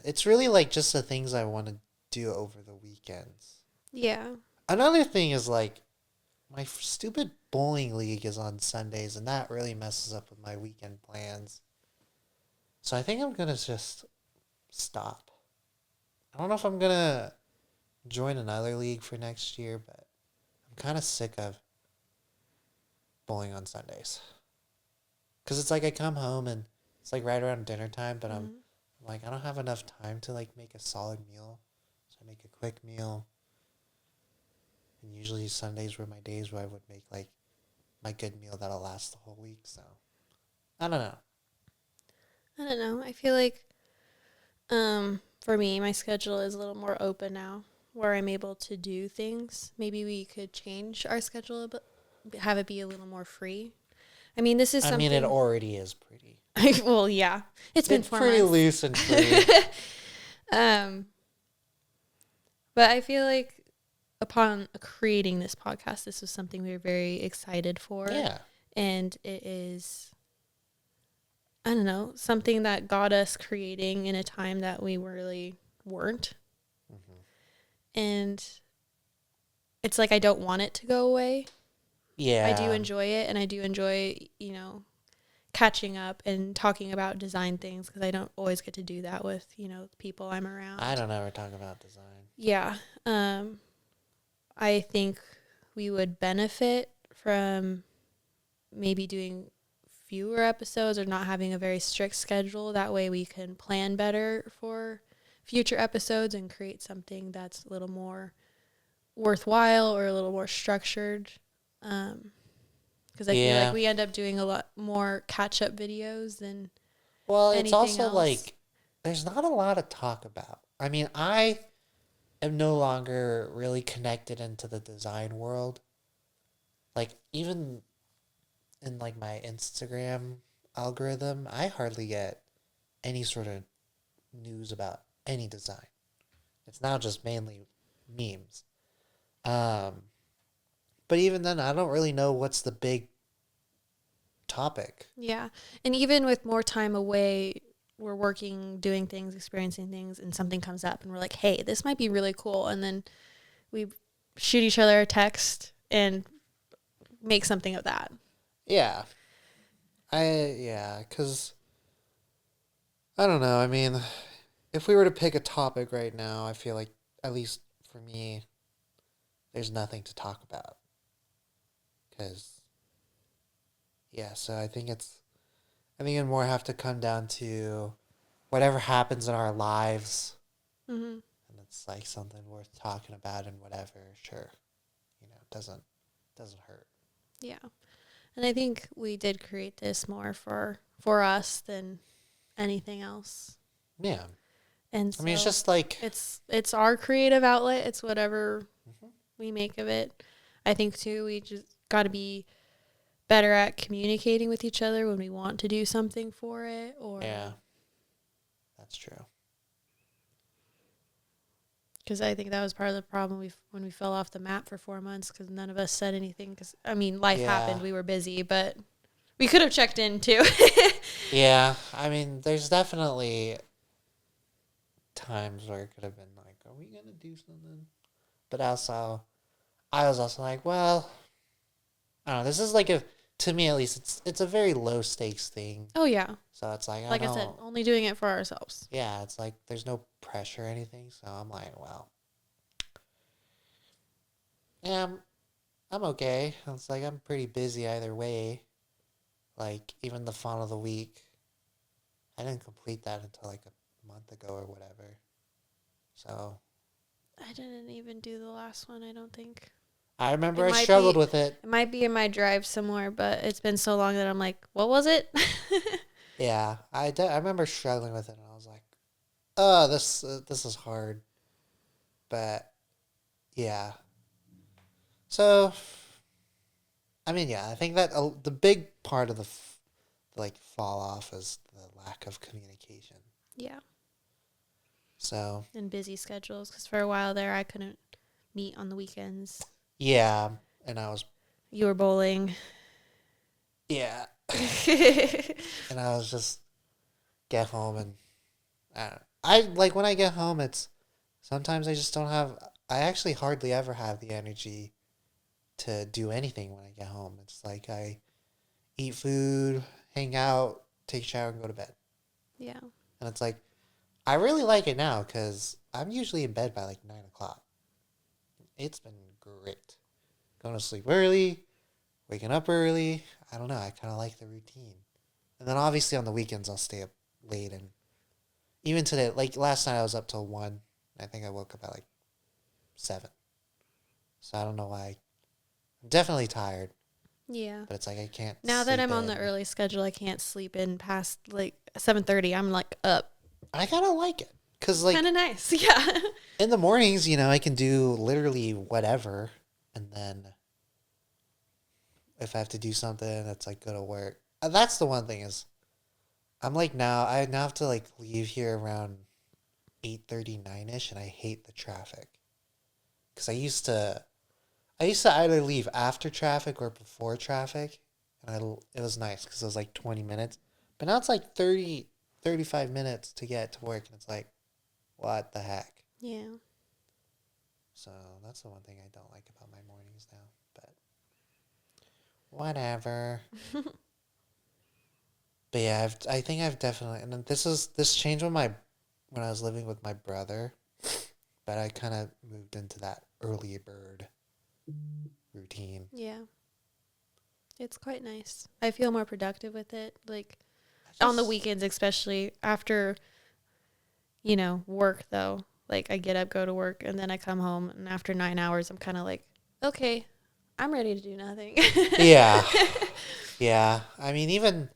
It's really like just the things I want to do over the weekends. Yeah. Another thing is like my stupid bowling league is on Sundays, and that really messes up with my weekend plans. So I think I'm going to just stop. I don't know if I'm going to join another league for next year, but I'm kind of sick of bowling on Sundays. Because it's like I come home and it's like right around dinner time, but I'm like, I don't have enough time to like make a solid meal. So I make a quick meal. And usually Sundays were my days where I would make like my good meal that'll last the whole week. So I don't know. I feel like for me, my schedule is a little more open now where I'm able to do things. Maybe we could change our schedule a bit, have it be a little more free. I mean, this is something. I mean, it already is pretty. Well, yeah. It's been 4 pretty months. Loose and free. But I feel like upon creating this podcast, this was something we were very excited for. Yeah. And it is, I don't know, something that got us creating in a time that we really weren't. Mm-hmm. And it's like I don't want it to go away. Yeah. I do enjoy it, and I do enjoy, catching up and talking about design things because I don't always get to do that with, people I'm around. I don't ever talk about design. Yeah. I think we would benefit from maybe doing fewer episodes or not having a very strict schedule. That way we can plan better for future episodes and create something that's a little more worthwhile or a little more structured. Because I feel like we end up doing a lot more catch-up videos than it's also else. Like there's not a lot to talk about. I mean, I am no longer really connected into the design world. Like even in like my Instagram algorithm, I hardly get any sort of news about any design. It's now just mainly memes. But even then, I don't really know what's the big topic. Yeah. And even with more time away, we're working, doing things, experiencing things, and something comes up and we're like, hey, this might be really cool. And then we shoot each other a text and make something of that. Yeah. Because I don't know. I mean, if we were to pick a topic right now, I feel like, at least for me, there's nothing to talk about. Because, so I think it more have to come down to whatever happens in our lives. Mm-hmm. And it's like something worth talking about and whatever, sure. It doesn't hurt. Yeah. And I think we did create this more for us than anything else. Yeah. And so I mean, it's just like it's our creative outlet. It's whatever Mhm. we make of it. I think too we just got to be better at communicating with each other when we want to do something for it, or yeah, that's true. because I think that was part of the problem when we fell off the map for 4 months, because none of us said anything, because I mean life happened, we were busy, but we could have checked in too. Yeah, I mean, there's definitely times where it could have been like, are we gonna do something? But also, I was also like, well, I don't know. This is like to me at least, it's a very low stakes thing. Oh yeah, So it's like, like I said, only doing it for ourselves. Yeah, it's like there's no pressure or anything. So I'm like, well, yeah, I'm okay. It's like I'm pretty busy either way. Like even the fun of the week, I didn't complete that until like a month ago or whatever. So I didn't even do the last one, I don't think. I remember I struggled with it. It might be in my drive somewhere, but it's been so long that I'm like, what was it? Yeah, I remember struggling with it, and I was like, oh, this is hard. But yeah. So I mean, yeah, I think that the big part of the like fall off is the lack of communication. Yeah. So. And busy schedules, because for a while there I couldn't meet on the weekends. Yeah, and I was. You were bowling. Yeah. And I was just get home and I like when I get home. It's sometimes I just don't have. I actually hardly ever have the energy to do anything when I get home. It's like I eat food, hang out, take a shower, and go to bed. Yeah. And it's like I really like it now because I'm usually in bed by like 9:00. It's been great. Going to sleep early, waking up early. I don't know. I kind of like the routine. And then obviously on the weekends I'll stay up late, and even today, like last night I was up till 1. I think I woke up at like 7. So I don't know why. I'm definitely tired. Yeah. But it's like I can't. Now that I'm on the early schedule, I can't sleep in past like 7:30. I'm like up. I kind of like it because like kind of nice. Yeah. in the mornings, I can do literally whatever, and then if I have to do something, it's like go to work. That's the one thing is, I'm like I now have to like leave here around 8:39ish, and I hate the traffic. Cause I used to either leave after traffic or before traffic, and it was nice because it was like 20 minutes, but now it's like 35 minutes to get to work, and it's like, what the heck? Yeah. So that's the one thing I don't like about my mornings now, but whatever. But yeah, I think I've definitely, and this changed when I was living with my brother, but I kind of moved into that early bird routine. Yeah. It's quite nice. I feel more productive with it. Like on the weekends, especially after, work though. Like I get up, go to work, and then I come home, and after 9 hours, I'm kind of like, okay, I'm ready to do nothing. Yeah. Yeah. I mean, even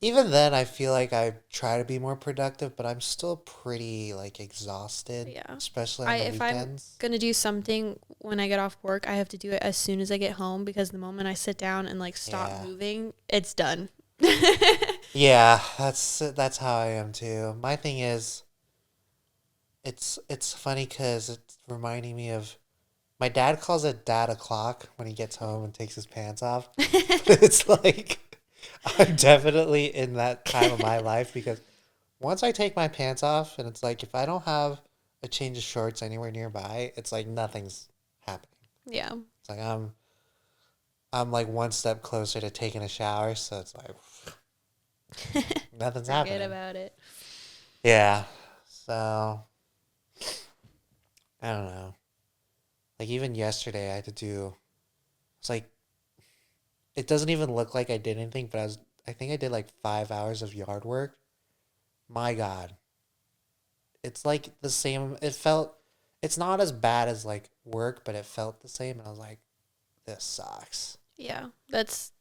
then, I feel like I try to be more productive, but I'm still pretty like exhausted. Yeah. Especially on the weekends. If I'm gonna do something when I get off work, I have to do it as soon as I get home, because the moment I sit down and like stop moving, it's done. Yeah, that's how I am too. My thing is, it's funny because it's reminding me of my dad calls it dad o'clock when he gets home and takes his pants off. It's like I'm definitely in that time of my life because once I take my pants off, and it's like if I don't have a change of shorts anywhere nearby, it's like nothing's happening. Yeah. It's like I'm like one step closer to taking a shower, so it's like nothing's happening. Forget about it. Yeah. So I don't know. Like even yesterday I had to do, it's like it doesn't even look like I did anything, but I think I did like 5 hours of yard work. My God. It's like the same. It's not as bad as like work, but it felt the same. And I was like, this sucks. Yeah. That's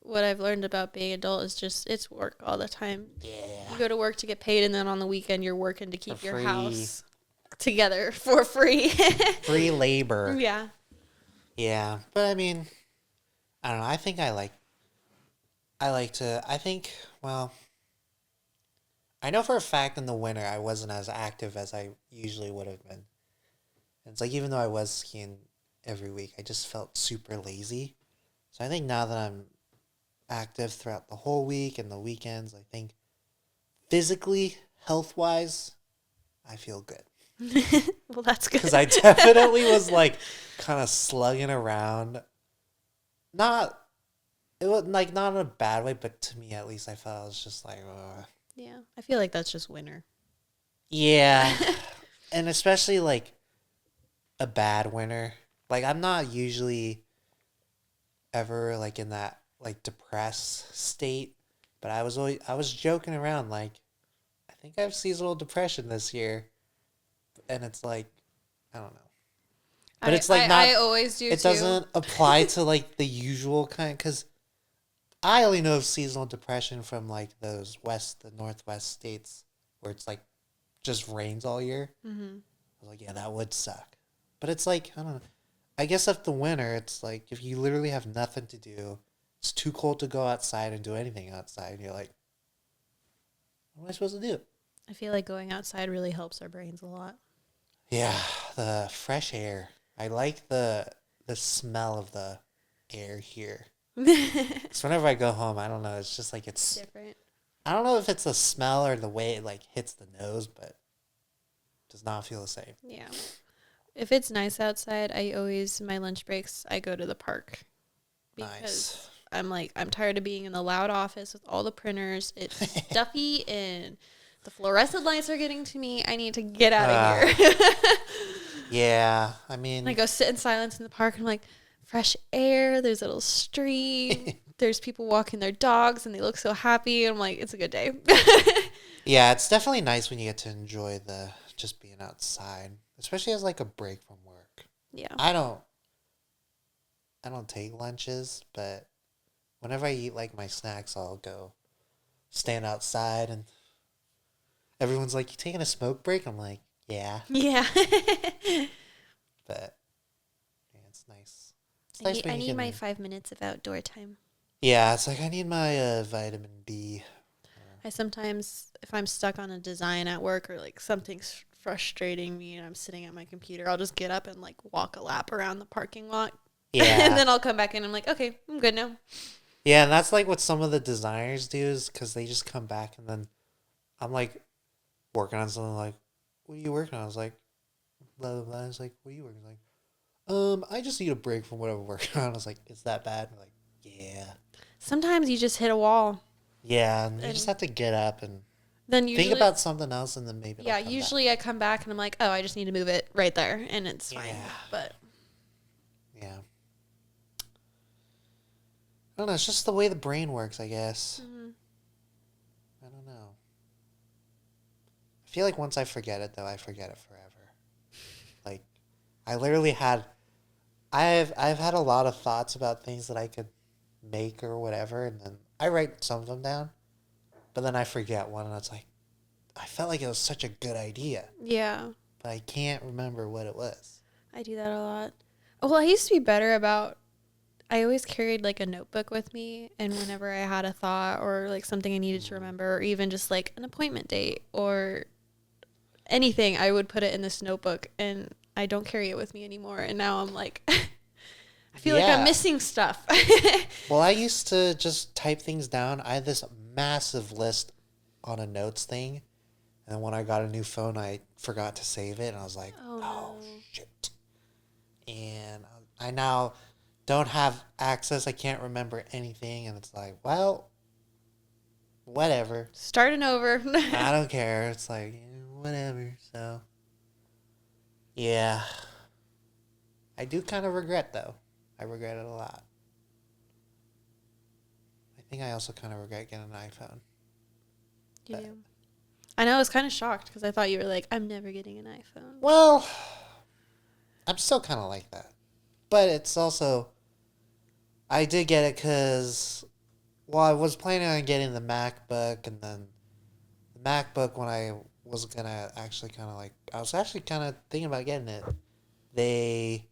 what I've learned about being adult is just it's work all the time. Yeah. You go to work to get paid, and then on the weekend you're working to keep For your free. house together for free. Free labor. Yeah. Yeah. But I mean, I don't know. I think well, I know for a fact in the winter I wasn't as active as I usually would have been. And it's like, even though I was skiing every week, I just felt super lazy. So I think now that I'm active throughout the whole week and the weekends, I think physically, health-wise, I feel good. Well, that's good. Because I definitely was like kind of slugging around. It was like not in a bad way, but to me at least, I felt I was just like, ugh. Yeah, I feel like that's just winter. Yeah. And especially like a bad winter. Like, I'm not usually ever like in that like depressed state, but I was joking around like, I think I have seasonal depression this year, and it's like, I don't know. But it's like I always do. It doesn't apply to like the usual kind, because I only know of seasonal depression from like the northwest states where it's like just rains all year. Mm-hmm. I was like, yeah, that would suck. But it's like, I don't know. I guess if the winter, it's like if you literally have nothing to do, it's too cold to go outside and do anything outside. You're like, what am I supposed to do? I feel like going outside really helps our brains a lot. Yeah, the fresh air. I like the smell of the air here. So whenever I go home, I don't know. It's just like it's different. I don't know if it's the smell or the way it like hits the nose, but it does not feel the same. Yeah. If it's nice outside, my lunch breaks, I go to the park. Because Nice. I'm tired of being in the loud office with all the printers. It's stuffy and the fluorescent lights are getting to me. I need to get out of here. Yeah, I mean, I go sit in silence in the park and I'm like, fresh air, there's a little stream, there's people walking their dogs and they look so happy. I'm like, it's a good day. yeah, it's definitely nice when you get to enjoy the just being outside, especially as like a break from work. Yeah. I don't take lunches, but whenever I eat like my snacks, I'll go stand outside and everyone's like, "You taking a smoke break?" I'm like, "Yeah." Yeah. But yeah, it's nice. It's nice when I you need can- my 5 minutes of outdoor time. Yeah, it's like I need my vitamin B. I sometimes, if I'm stuck on a design at work or like something's frustrating me and I'm sitting at my computer, I'll just get up and like walk a lap around the parking lot. Yeah. And then I'll come back in. I'm like, okay, I'm good now. Yeah, and that's like what some of the designers do, is because they just come back and then I'm like working on something like, "What are you working on?" I was like, blah blah blah. I was like, "What are you working on?" Like, I just need a break from what I'm working on. I was like, "It's that bad?" And they're like, yeah. Sometimes you just hit a wall. Yeah, and you just have to get up and then usually, think about something else, and then maybe it'll come usually back. I come back and I'm like, oh, I just need to move it right there, and it's fine. Yeah. But Yeah. I don't know. It's just the way the brain works, I guess. mm-hmm. I don't know. I feel like once I forget it, though, I forget it forever. Like, I literally I've had a lot of thoughts about things that I could make or whatever, and then I write some of them down, but then I forget one, and it's like, I felt like it was such a good idea, yeah, but I can't remember what it was. I do that a lot. Well, I used to be better about. I always carried like a notebook with me, and whenever I had a thought or like something I needed to remember, or even just like an appointment date or anything, I would put it in this notebook, and I don't carry it with me anymore. And now I'm like, I feel like I'm missing stuff. Well, I used to just type things down. I had this massive list on a notes thing, and when I got a new phone, I forgot to save it, and I was like, Oh, oh no. shit. And I now don't have access. I can't remember anything, and it's like, well, whatever. Starting over. I don't care. It's like, whatever. So, yeah. I do kind of regret, though. I regret it a lot. I think I also kind of regret getting an iPhone. You do. I know, I was kind of shocked because I thought you were like, I'm never getting an iPhone. Well, I'm still kind of like that. But it's also, I did get it because well, I was planning on getting the MacBook, and then the MacBook when I was gonna actually kind of like, I was actually kind of thinking about getting it. They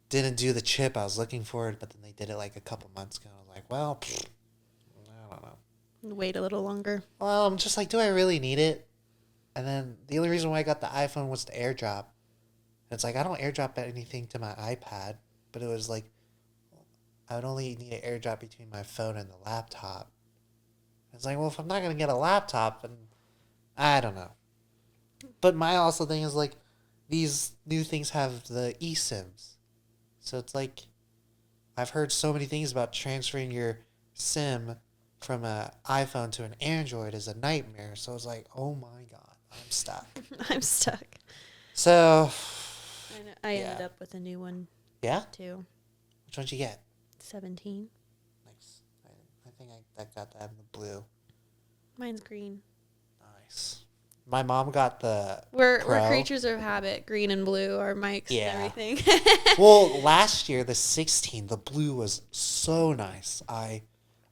didn't do the chip I was looking for, but then they did it like a couple months ago. I was like, well, I don't know. Wait a little longer. Well, I'm just like, do I really need it? And then the only reason why I got the iPhone was to AirDrop. And it's like, I don't AirDrop anything to my iPad, but it was like, I would only need an AirDrop between my phone and the laptop. It's like, well, if I'm not going to get a laptop, then I don't know. But my also thing is like, these new things have the eSIMs. So it's like, I've heard so many things about transferring your SIM from an iPhone to an Android is a nightmare. So it's like, oh my God, I'm stuck. I'm stuck. So. I ended up with a new one. Yeah? Too. Which one did you get? 17. Nice. I think I got that in the blue. Mine's green. Nice. My mom got the We're Pro. creatures of habit. Green and blue are mics and everything. Well, last year, the 16, the blue was so nice. I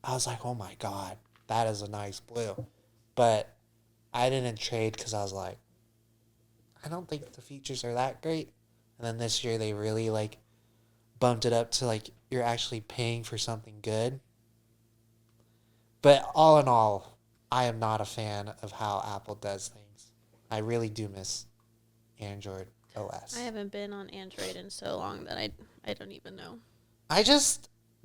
was like, oh my God, that is a nice blue. But I didn't trade because I was like, I don't think the features are that great. And then this year, they really like bumped it up to like you're actually paying for something good. But all in all, I am not a fan of how Apple does things. I really do miss Android OS. I haven't been on Android in so long that I don't even know.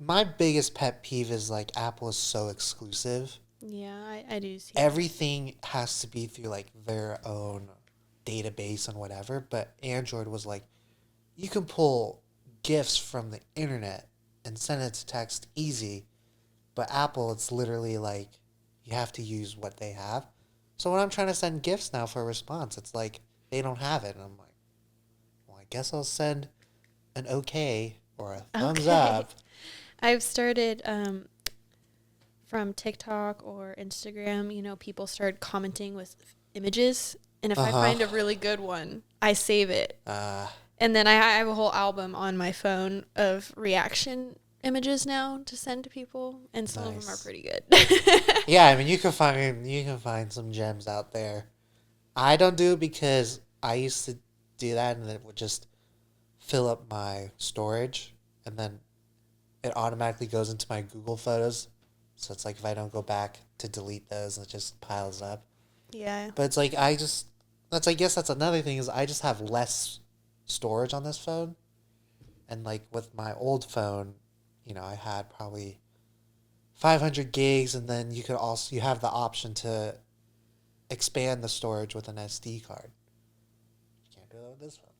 My biggest pet peeve is like Apple is so exclusive. Yeah, I do see Everything has to be through like their own database and whatever, but Android was like, you can pull GIFs from the internet and send it to text easy, but Apple, it's literally like, you have to use what they have. So when I'm trying to send GIFs now for a response, it's like, they don't have it, and I'm like, well, I guess I'll send an okay or a thumbs up. I've started from TikTok or Instagram, people started commenting with images. And if I find a really good one, I save it. And then I have a whole album on my phone of reaction images now to send to people. And some of them are pretty good. Yeah, I mean, you can find some gems out there. I don't do it because I used to do that and it would just fill up my storage. And then it automatically goes into my Google Photos. So it's like if I don't go back to delete those, it just piles up. Yeah. But it's like I guess that's another thing is I just have less storage on this phone. And like with my old phone, I had probably 500 gigs, and then you have the option to expand the storage with an SD card. You can't do that with this phone.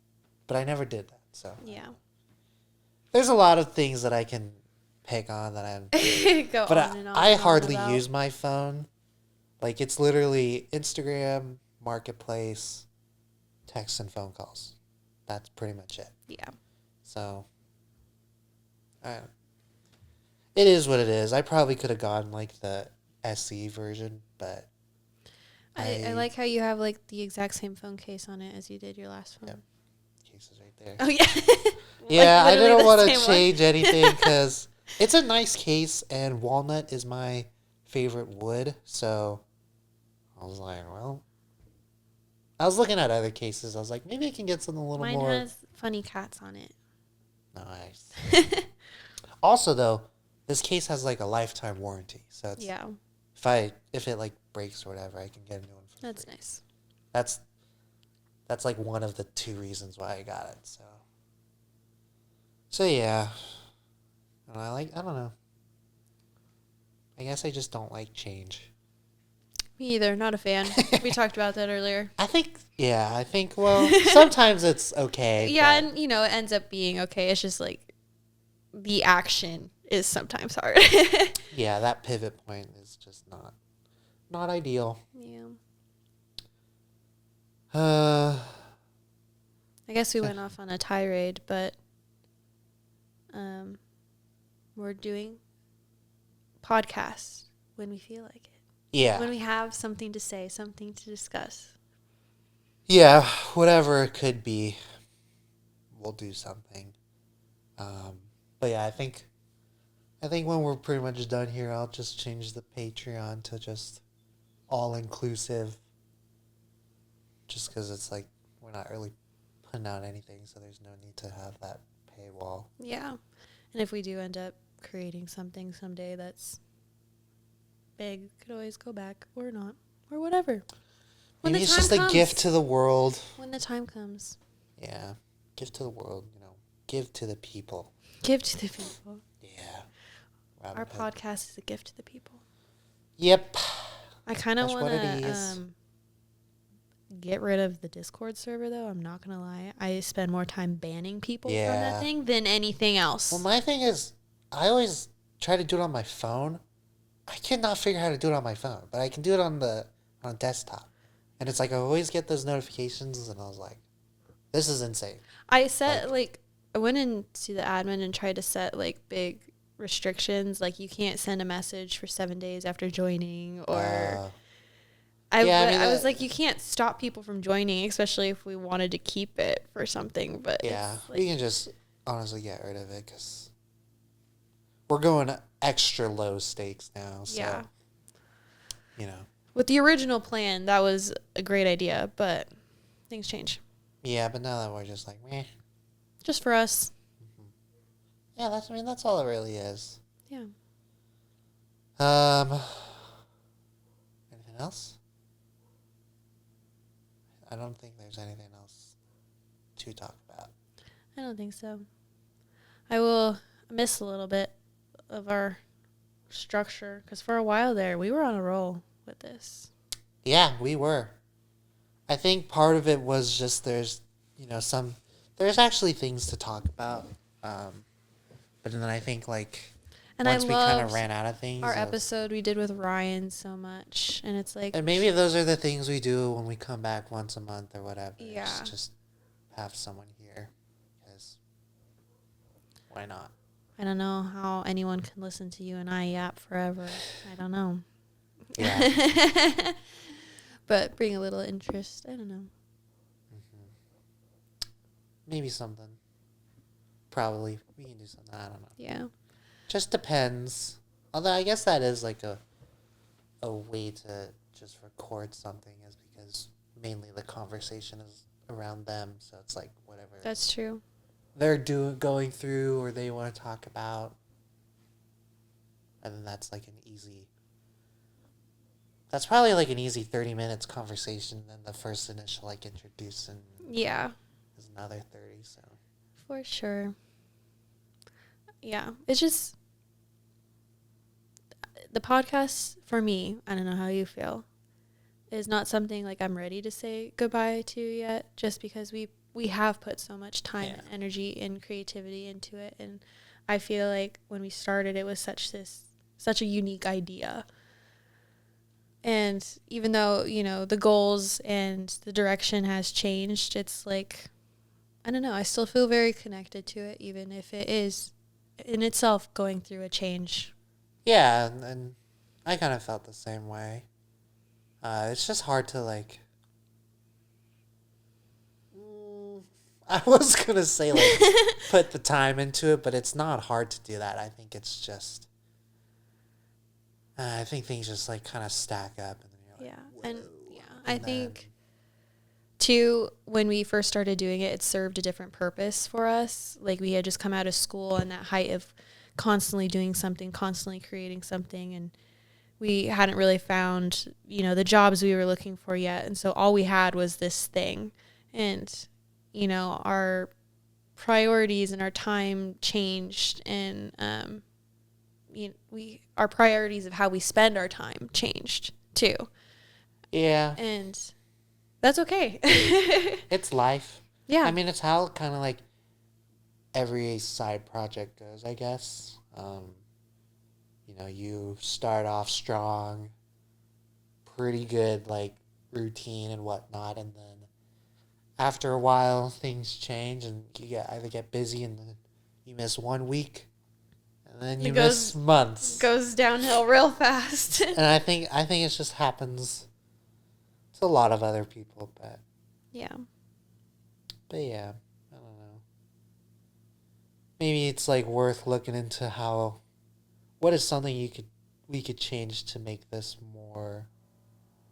But I never did that, so. Yeah. There's a lot of things that I can pick on that I'm. I hardly use my phone. Like it's literally Instagram, Marketplace, text, and phone calls. That's pretty much it. Yeah. So. It is what it is. I probably could have gotten like the SE version, but. I like how you have like the exact same phone case on it as you did your last phone. Yep. Case is right there. Oh yeah. Yeah, I didn't want to change anything because it's a nice case and walnut is my favorite wood. So I was like, well, I was looking at other cases. I was like, maybe I can get something a little more. Mine has funny cats on it. Nice. Also, though, this case has like a lifetime warranty. So it's, if it like breaks or whatever, I can get a new one for free. That's nice. That's like one of the 2 reasons why I got it. So yeah, and I don't know. I guess I just don't like change. Me either. Not a fan. We talked about that earlier. I think, well, sometimes it's okay. Yeah, and, it ends up being okay. It's just like the action is sometimes hard. Yeah, that pivot point is just not ideal. Yeah. I guess we went off on a tirade, but we're doing podcasts when we feel like it. Yeah. When we have something to say, something to discuss. Yeah, whatever it could be, we'll do something. But yeah, I think I think when we're pretty much done here, I'll just change the Patreon to just all inclusive. Just because it's like we're not really putting out anything, so there's no need to have that paywall. Yeah. And if we do end up creating something someday that's big, could always go back or not or whatever. Maybe it's just a gift to the world. When the time comes. Yeah. Gift to the world, you know. Give to the people. Give to the people. Yeah. Our podcast is a gift to the people. Yep. I kind of want to get rid of the Discord server, though. I'm not going to lie. I spend more time banning people from that thing than anything else. Well, my thing is, I always try to do it on my phone. I cannot figure out how to do it on my phone, but I can do it on a desktop. And it's like I always get those notifications, and I was like, this is insane. I set, I went into the admin and tried to set, big restrictions. Like, you can't send a message for 7 days after joining, or... I was like, you can't stop people from joining, especially if we wanted to keep it for something. But yeah, we can just honestly get rid of it because we're going extra low stakes now. So, yeah, you know, with the original plan, that was a great idea, but things change. Yeah, but now that we're just like, meh. Just for us. Mm-hmm. Yeah, that's all it really is. Yeah. Anything else? I don't think there's anything else to talk about. I don't think so. I will miss a little bit of our structure because for a while there, we were on a roll with this. Yeah, we were. I think part of it was just there's actually things to talk about. But then I think once we kind of ran out of things. Our episode we did with Ryan so much, and it's like. And maybe those are the things we do when we come back once a month or whatever. Yeah. Just have someone here, because why not? I don't know how anyone can listen to you and I yap forever. I don't know. Yeah. But bring a little interest. I don't know. Mm-hmm. Maybe something. Probably. We can do something. I don't know. Yeah. Just depends. Although I guess that is like a way to just record something, is because mainly the conversation is around them. So it's like whatever. That's true. They're going through or they want to talk about. And then that's that's probably like an easy 30 minutes conversation. Then the first initial introducing. Yeah. Is another 30, so. For sure. Yeah. It's just the podcast for me, I don't know how you feel, is not something I'm ready to say goodbye to yet, just because we have put so much time and energy and creativity into it, and I feel like when we started it was such a unique idea. And even though, the goals and the direction has changed, it's I don't know, I still feel very connected to it, even if it is in itself going through a change. Yeah, and I kind of felt the same way. It's just hard to I was going to say put the time into it, but it's not hard to do that. I think it's just, I think things just kind of stack up. And then you're I think too, when we first started doing it, it served a different purpose for us. We had just come out of school and that height of constantly doing something, constantly creating something, and we hadn't really found, the jobs we were looking for yet. And so all we had was this thing. And, our priorities and our time changed, and our priorities of how we spend our time changed too. Yeah. And that's okay. It's life. Yeah. I mean, it's how kind of every side project goes, I guess. You start off strong, pretty good, routine and whatnot, and then after a while, things change, and you either get busy and then you miss 1 week, and then you miss months. Goes downhill real fast. And I think it just happens to a lot of other people, but yeah. But yeah, I don't know. Maybe it's worth looking into how what is something we could change to make this more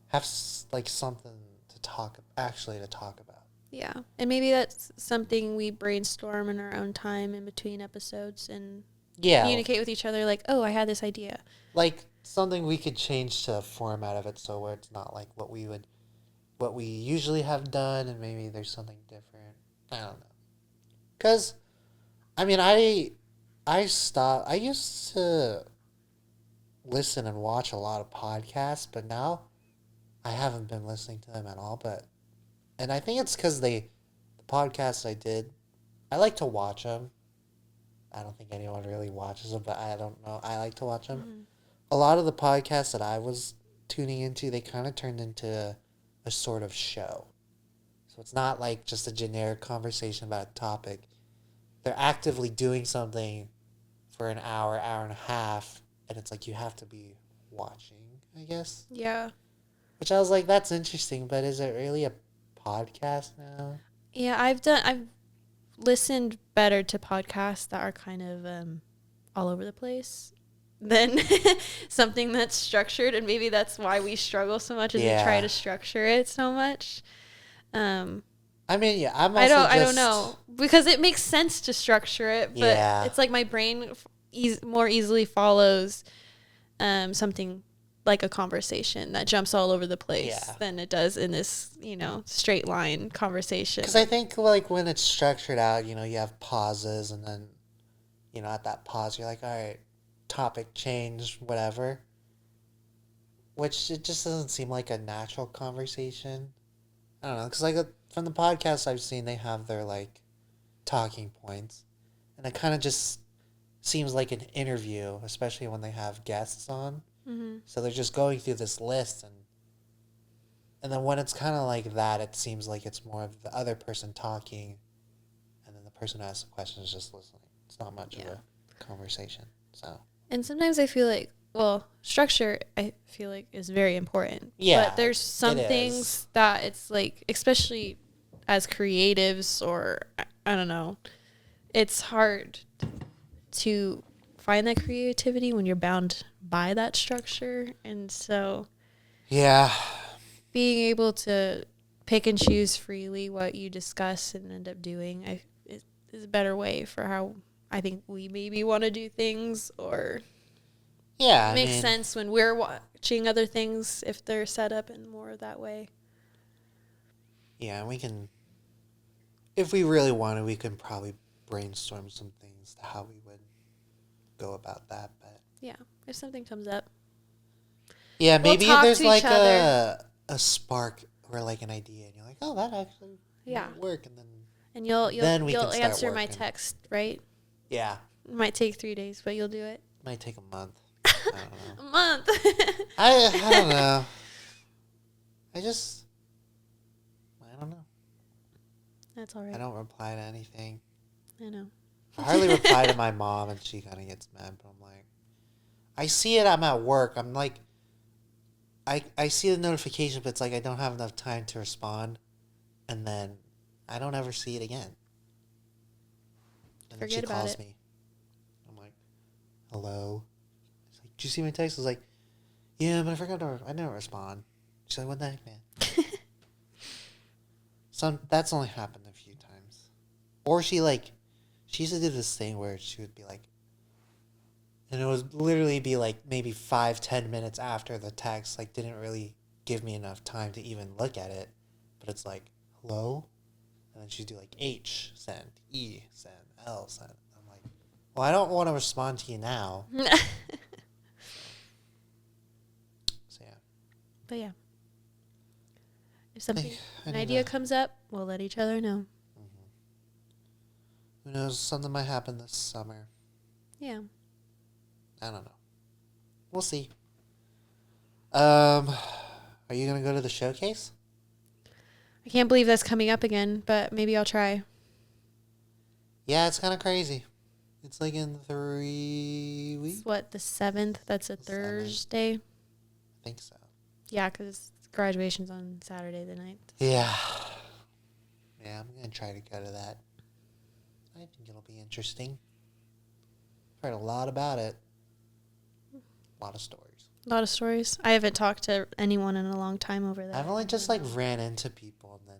have like something to talk about. Yeah. And maybe that's something we brainstorm in our own time in between episodes and communicate with each other like, oh, I had this idea. Like something we could change to the format of it so where it's not like what we usually have done and maybe there's something different. I don't know. Because, I mean, I used to listen and watch a lot of podcasts, but now I haven't been listening to them at all. And I think it's because the podcasts I did, I like to watch them. I don't think anyone really watches them, but I don't know. I like to watch them. Mm-hmm. A lot of the podcasts that I was tuning into, they kind of turned into a sort of show. So it's not like just a generic conversation about a topic. They're actively doing something for an hour, hour and a half, and it's like you have to be watching, I guess. Yeah. Which I was like, that's interesting, but is it really a podcast now? Yeah, I've listened better to podcasts that are kind of all over the place than something that's structured, and maybe that's why we struggle so much as we try to structure it so much. I mean, yeah, I don't know because it makes sense to structure it, but it's like my brain more easily follows something like a conversation that jumps all over the place than it does in this, straight line conversation. Because I think like when it's structured out, you have pauses and then, at that pause, you're like, all right, topic change, whatever. Which it just doesn't seem like a natural conversation. I don't know, because like from the podcasts I've seen, they have their like talking points. And it kind of just seems like an interview, especially when they have guests on. Mm-hmm. So they're just going through this list, and then when it's kind of like that, it seems like it's more of the other person talking, and then the person who asks the question is just listening. It's not much of a conversation. So. And sometimes I feel like, structure, I feel like is very important. Yeah. But there's some things that it's like, especially as creatives or I don't know, it's hard to find that creativity when you're bound by that structure. And so being able to pick and choose freely what you discuss and end up doing is a better way for how I think we maybe want to do things, or it makes sense when we're watching other things if they're set up in more that way. Yeah, we can, if we really wanted, we can probably brainstorm some things to how we would go about that. But yeah, if something comes up, maybe there's like a spark or like an idea, and you're like, oh, that actually might work, and you'll answer my text, right? Yeah, it might take 3 days, but you'll do it. It might take a month. I don't know. A month. I don't know. I don't know. That's all right. I don't reply to anything. I know. I hardly reply to my mom, and she kind of gets mad, but I'm like, I see it, I'm at work. I'm like, I see the notification, but it's like I don't have enough time to respond, and then I don't ever see it again. And then she calls me. I'm like, hello? She's like, did you see my text? I was like, yeah, but I didn't respond. She's like, what the heck, man? That's only happened a few times. Or she used to do this thing where she would be like, and it would literally be like maybe 5-10 minutes after the text, like didn't really give me enough time to even look at it. But it's like, hello? And then she'd do like H, send, E, send, L, send. I'm like, well, I don't want to respond to you now. So yeah. But yeah. If an idea comes up, we'll let each other know. Mm-hmm. Who knows? Something might happen this summer. Yeah. I don't know. We'll see. Are you going to go to the showcase? I can't believe that's coming up again, but maybe I'll try. Yeah, it's kind of crazy. It's like in 3 weeks. It's what, the 7th? That's a Thursday? I think so. Yeah, because graduation's on Saturday the 9th. Yeah. Yeah, I'm going to try to go to that. I think it'll be interesting. I've heard a lot about it. A lot of stories. A lot of stories. I haven't talked to anyone in a long time over there. I've only just like ran into people, and then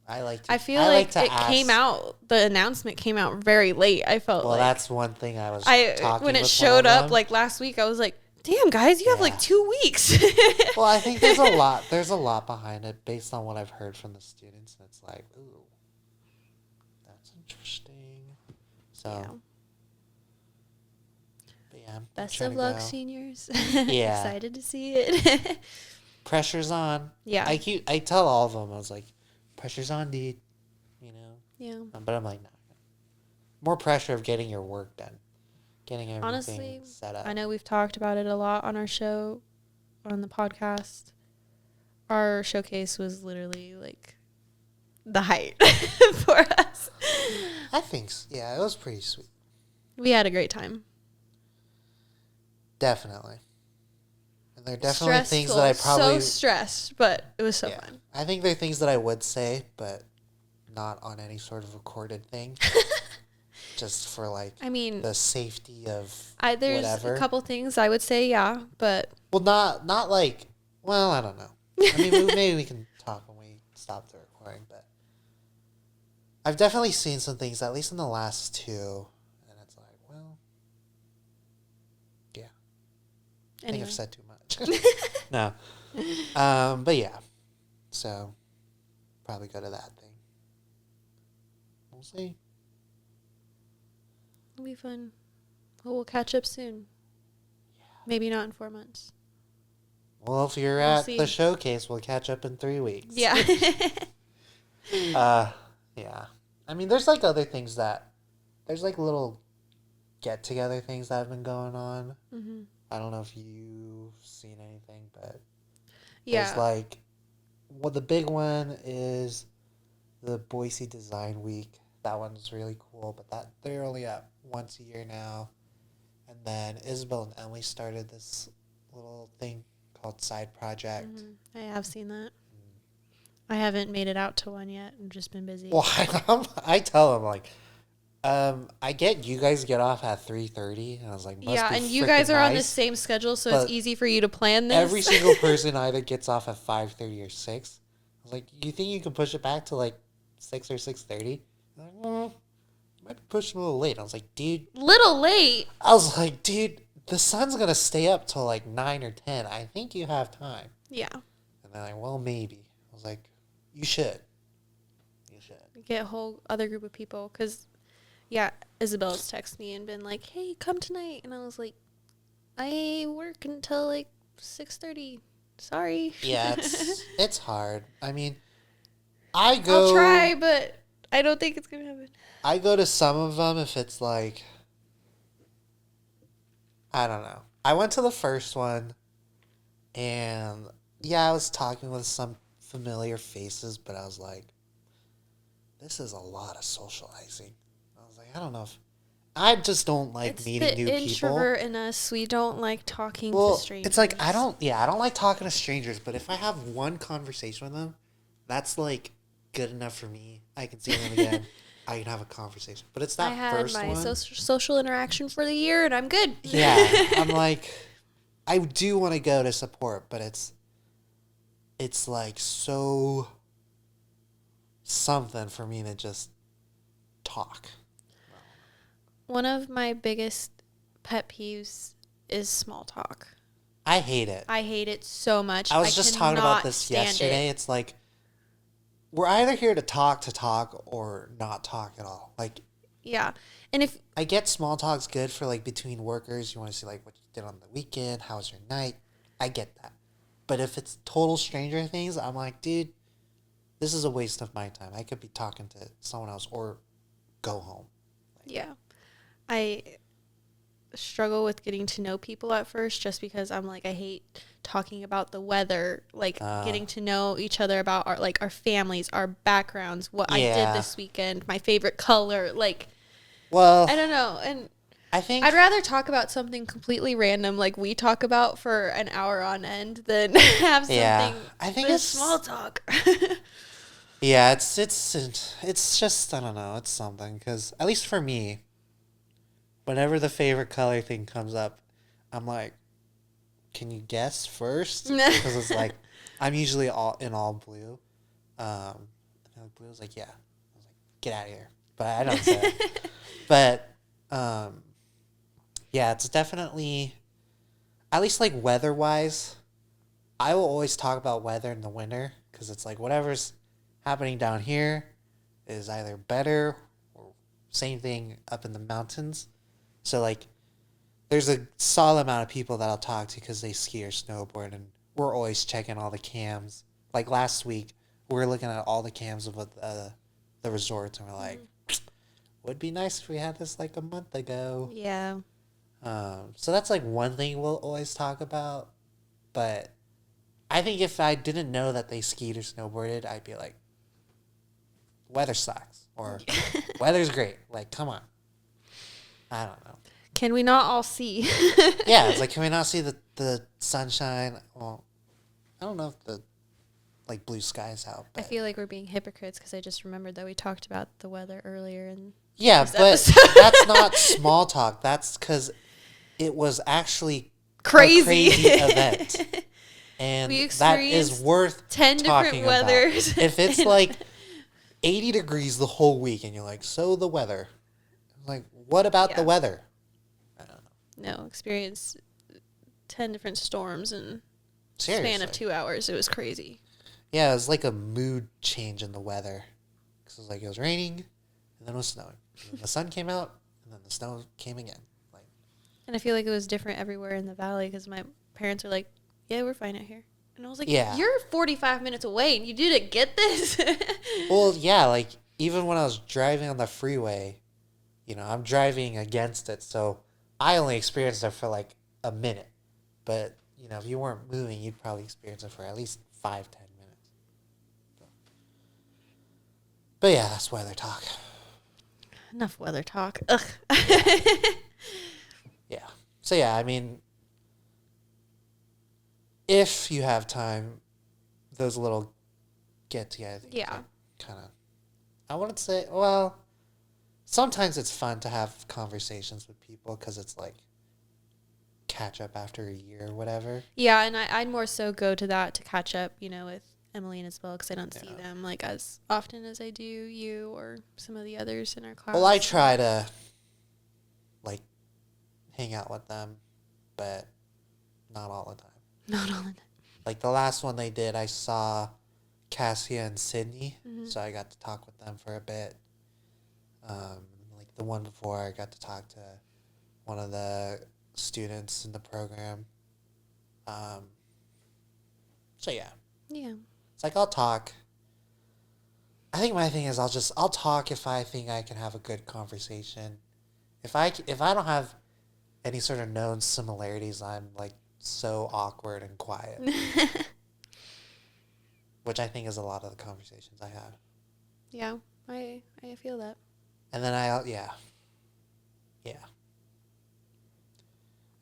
I feel like it came out. The announcement came out very late. I felt well, like that's one thing I was talking when it with showed up them. like last week. I was like, "Damn, guys, you have like 2 weeks." Well, I think there's a lot. There's a lot behind it based on what I've heard from the students, and it's like, ooh, that's interesting. So, Yeah. but yeah, Best of luck, seniors. Yeah. Excited to see it. Pressure's on. Yeah. I tell all of them, I was like, pressure's on, dude. You know. Yeah. But I'm like, nah. More pressure of getting your work done, getting everything Honestly, set up. I know we've talked about it a lot on our show, on the podcast. Our showcase was literally like the height for us. I think so. Yeah, it was pretty sweet. We had a great time. Definitely. And there are definitely Stressful. things that I probably... So stressed, but it was so fun. I think there are things that I would say, but not on any sort of recorded thing. Just for like the safety of there's whatever. A couple things I would say, yeah, but... Well, not like... Well, I don't know. I mean, maybe we can talk when we stop the recording, but... I've definitely seen some things, at least in the last 2, and it's like, well... Yeah. I think I've said too much. No. But yeah. So, probably go to that thing. We'll see. It'll be fun. Well, we'll catch up soon. Yeah. Maybe not in 4 months. Well, if you're at the showcase, we'll catch up in 3 weeks. Yeah. Yeah. I mean, there's like other things that... There's like little get-together things that have been going on. Mm-hmm. I don't know if you've seen anything, but... Yeah. There's like... Well, the big one is the Boise Design Week. That one's really cool, but they're only at once a year now. And then Isabel and Emily started this little thing called Side Project. Mm-hmm. I have seen that. I haven't made it out to one yet. I've just been busy. Well, I tell them, like, I you guys get off at 3:30, and I was like, yeah, and you guys are on the same schedule, so it's easy for you to plan this. Every single person either gets off at 5:30 or 6. I was like, you think you can push it back to like 6 or 6:30? Like, well, might be pushing a little late. I was like, dude. Little late? I was like, dude, the sun's going to stay up till like 9 or 10. I think you have time. Yeah. And they're like, well, maybe. I was like, you should. You should. Get a whole other group of people. Because, yeah, Isabel's texted me and been like, hey, come tonight. And I was like, I work until like 6:30. Sorry. Yeah, it's hard. I mean, I'll try, but I don't think it's going to happen. I go to some of them if it's like, I don't know. I went to the first one, and yeah, I was talking with some familiar faces, but I was like, this is a lot of socializing. I was like, I don't know if... I just don't like meeting new people. It's the introvert in us. We don't like talking to strangers. It's like, I don't like talking to strangers, but if I have one conversation with them, that's like good enough for me. I can see them again. I can have a conversation. But it's that first one. I had my social interaction for the year, and I'm good. Yeah. I'm like, I do want to go to support, but it's like so something for me to just talk. One of my biggest pet peeves is small talk. I hate it. I hate it so much. I was just talking about this yesterday. It's like, we're either here to talk or not talk at all. Like, yeah. And if I get small talk's good for like between workers, you want to see like what you did on the weekend, how was your night? I get that. But if it's total stranger things, I'm like, dude, this is a waste of my time. I could be talking to someone else or go home. Yeah. I struggle with getting to know people at first just because I'm like, I hate talking about the weather, like getting to know each other about our families, our backgrounds, what I did this weekend, my favorite color, like, well, I don't know. And I think I'd rather talk about something completely random like we talk about for an hour on end than have something I think it's small talk. Yeah, it's just, I don't know, it's something, because at least for me, whenever the favorite color thing comes up, I'm like, can you guess first? Because it's like, I'm usually all blue. And Blue was like, yeah. I was like, get out of here. But I don't say it. But, yeah, it's definitely, at least like weather-wise, I will always talk about weather in the winter because it's like whatever's happening down here is either better or same thing up in the mountains. So, like, there's a solid amount of people that I'll talk to because they ski or snowboard, and we're always checking all the cams. Like last week, we were looking at all the cams of the resorts, and we're like, would be nice if we had this like a month ago. Yeah. So that's like one thing we'll always talk about. But I think if I didn't know that they skied or snowboarded, I'd be like, weather sucks or weather's great. Like, come on. I don't know. Can we not all see? Yeah, it's like, can we not see the sunshine? Well, I don't know if the like blue sky's out. I feel like we're being hypocrites because I just remembered that we talked about the weather earlier. And yeah, but that's not small talk. That's because it was actually crazy. A crazy event. And that is worth 10 different weathers. About. If it's like 80 degrees the whole week and you're like, so the weather. Like, what about the weather? I don't know. No, experienced 10 different storms in Seriously. Span of 2 hours. It was crazy. Yeah, it was like a mood change in the weather. Because it was like it was raining and then it was snowing. And then the sun came out and then the snow came again. Like, and I feel like it was different everywhere in the valley because my parents were like, yeah, we're fine out here. And I was like, you're 45 minutes away and you didn't get this? Well, yeah, like even when I was driving on the freeway, you know, I'm driving against it. So I only experienced it for like a minute. But, you know, if you weren't moving, you'd probably experience it for at least 5-10 minutes. But yeah, that's weather talk. Enough weather talk. Ugh. Yeah. So yeah, I mean, if you have time, those little get-together. Yeah. Kind of, I wouldn't say, well, sometimes it's fun to have conversations with people because it's like catch up after a year or whatever. Yeah, and I'd more so go to that to catch up, you know, with Emily and Isabel because I don't see them like as often as I do you or some of the others in our class. Well, I try to like hang out with them, but not all the time. Not all the time. Like the last one they did, I saw Cassia and Sydney, so I got to talk with them for a bit. Like the one before, I got to talk to one of the students in the program. So yeah. Yeah. It's like I'll talk. I think my thing is I'll talk if I think I can have a good conversation. If I don't have any sort of known similarities, I'm like so awkward and quiet. Which I think is a lot of the conversations I have. Yeah, I feel that. And then Yeah.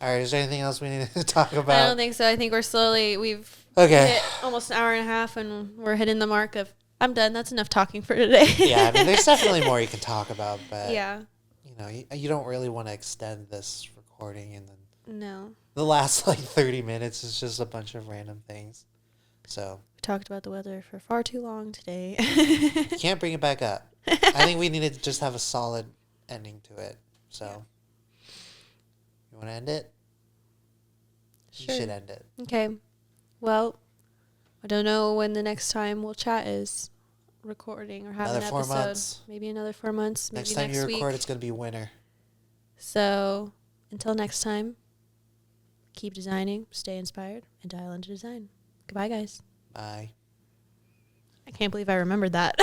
All right, is there anything else we need to talk about? I don't think so. I think we've hit almost an hour and a half and we're hitting the mark of, I'm done. That's enough talking for today. Yeah, I mean, there's definitely more you can talk about, but yeah, you know, you don't really want to extend this recording and then the last like 30 minutes is just a bunch of random things. So we talked about the weather for far too long today. You can't bring it back up. I think we need to just have a solid ending to it. So you want to end it? Sure. You should end it. Okay. Well, I don't know when the next time we'll chat is recording or have another an 4 episode. months. Maybe another 4 months. Maybe Next time you record, week. it's going to be winter. So until next time, keep designing, stay inspired, and dial into design. Goodbye, guys. Bye. I can't believe I remembered that.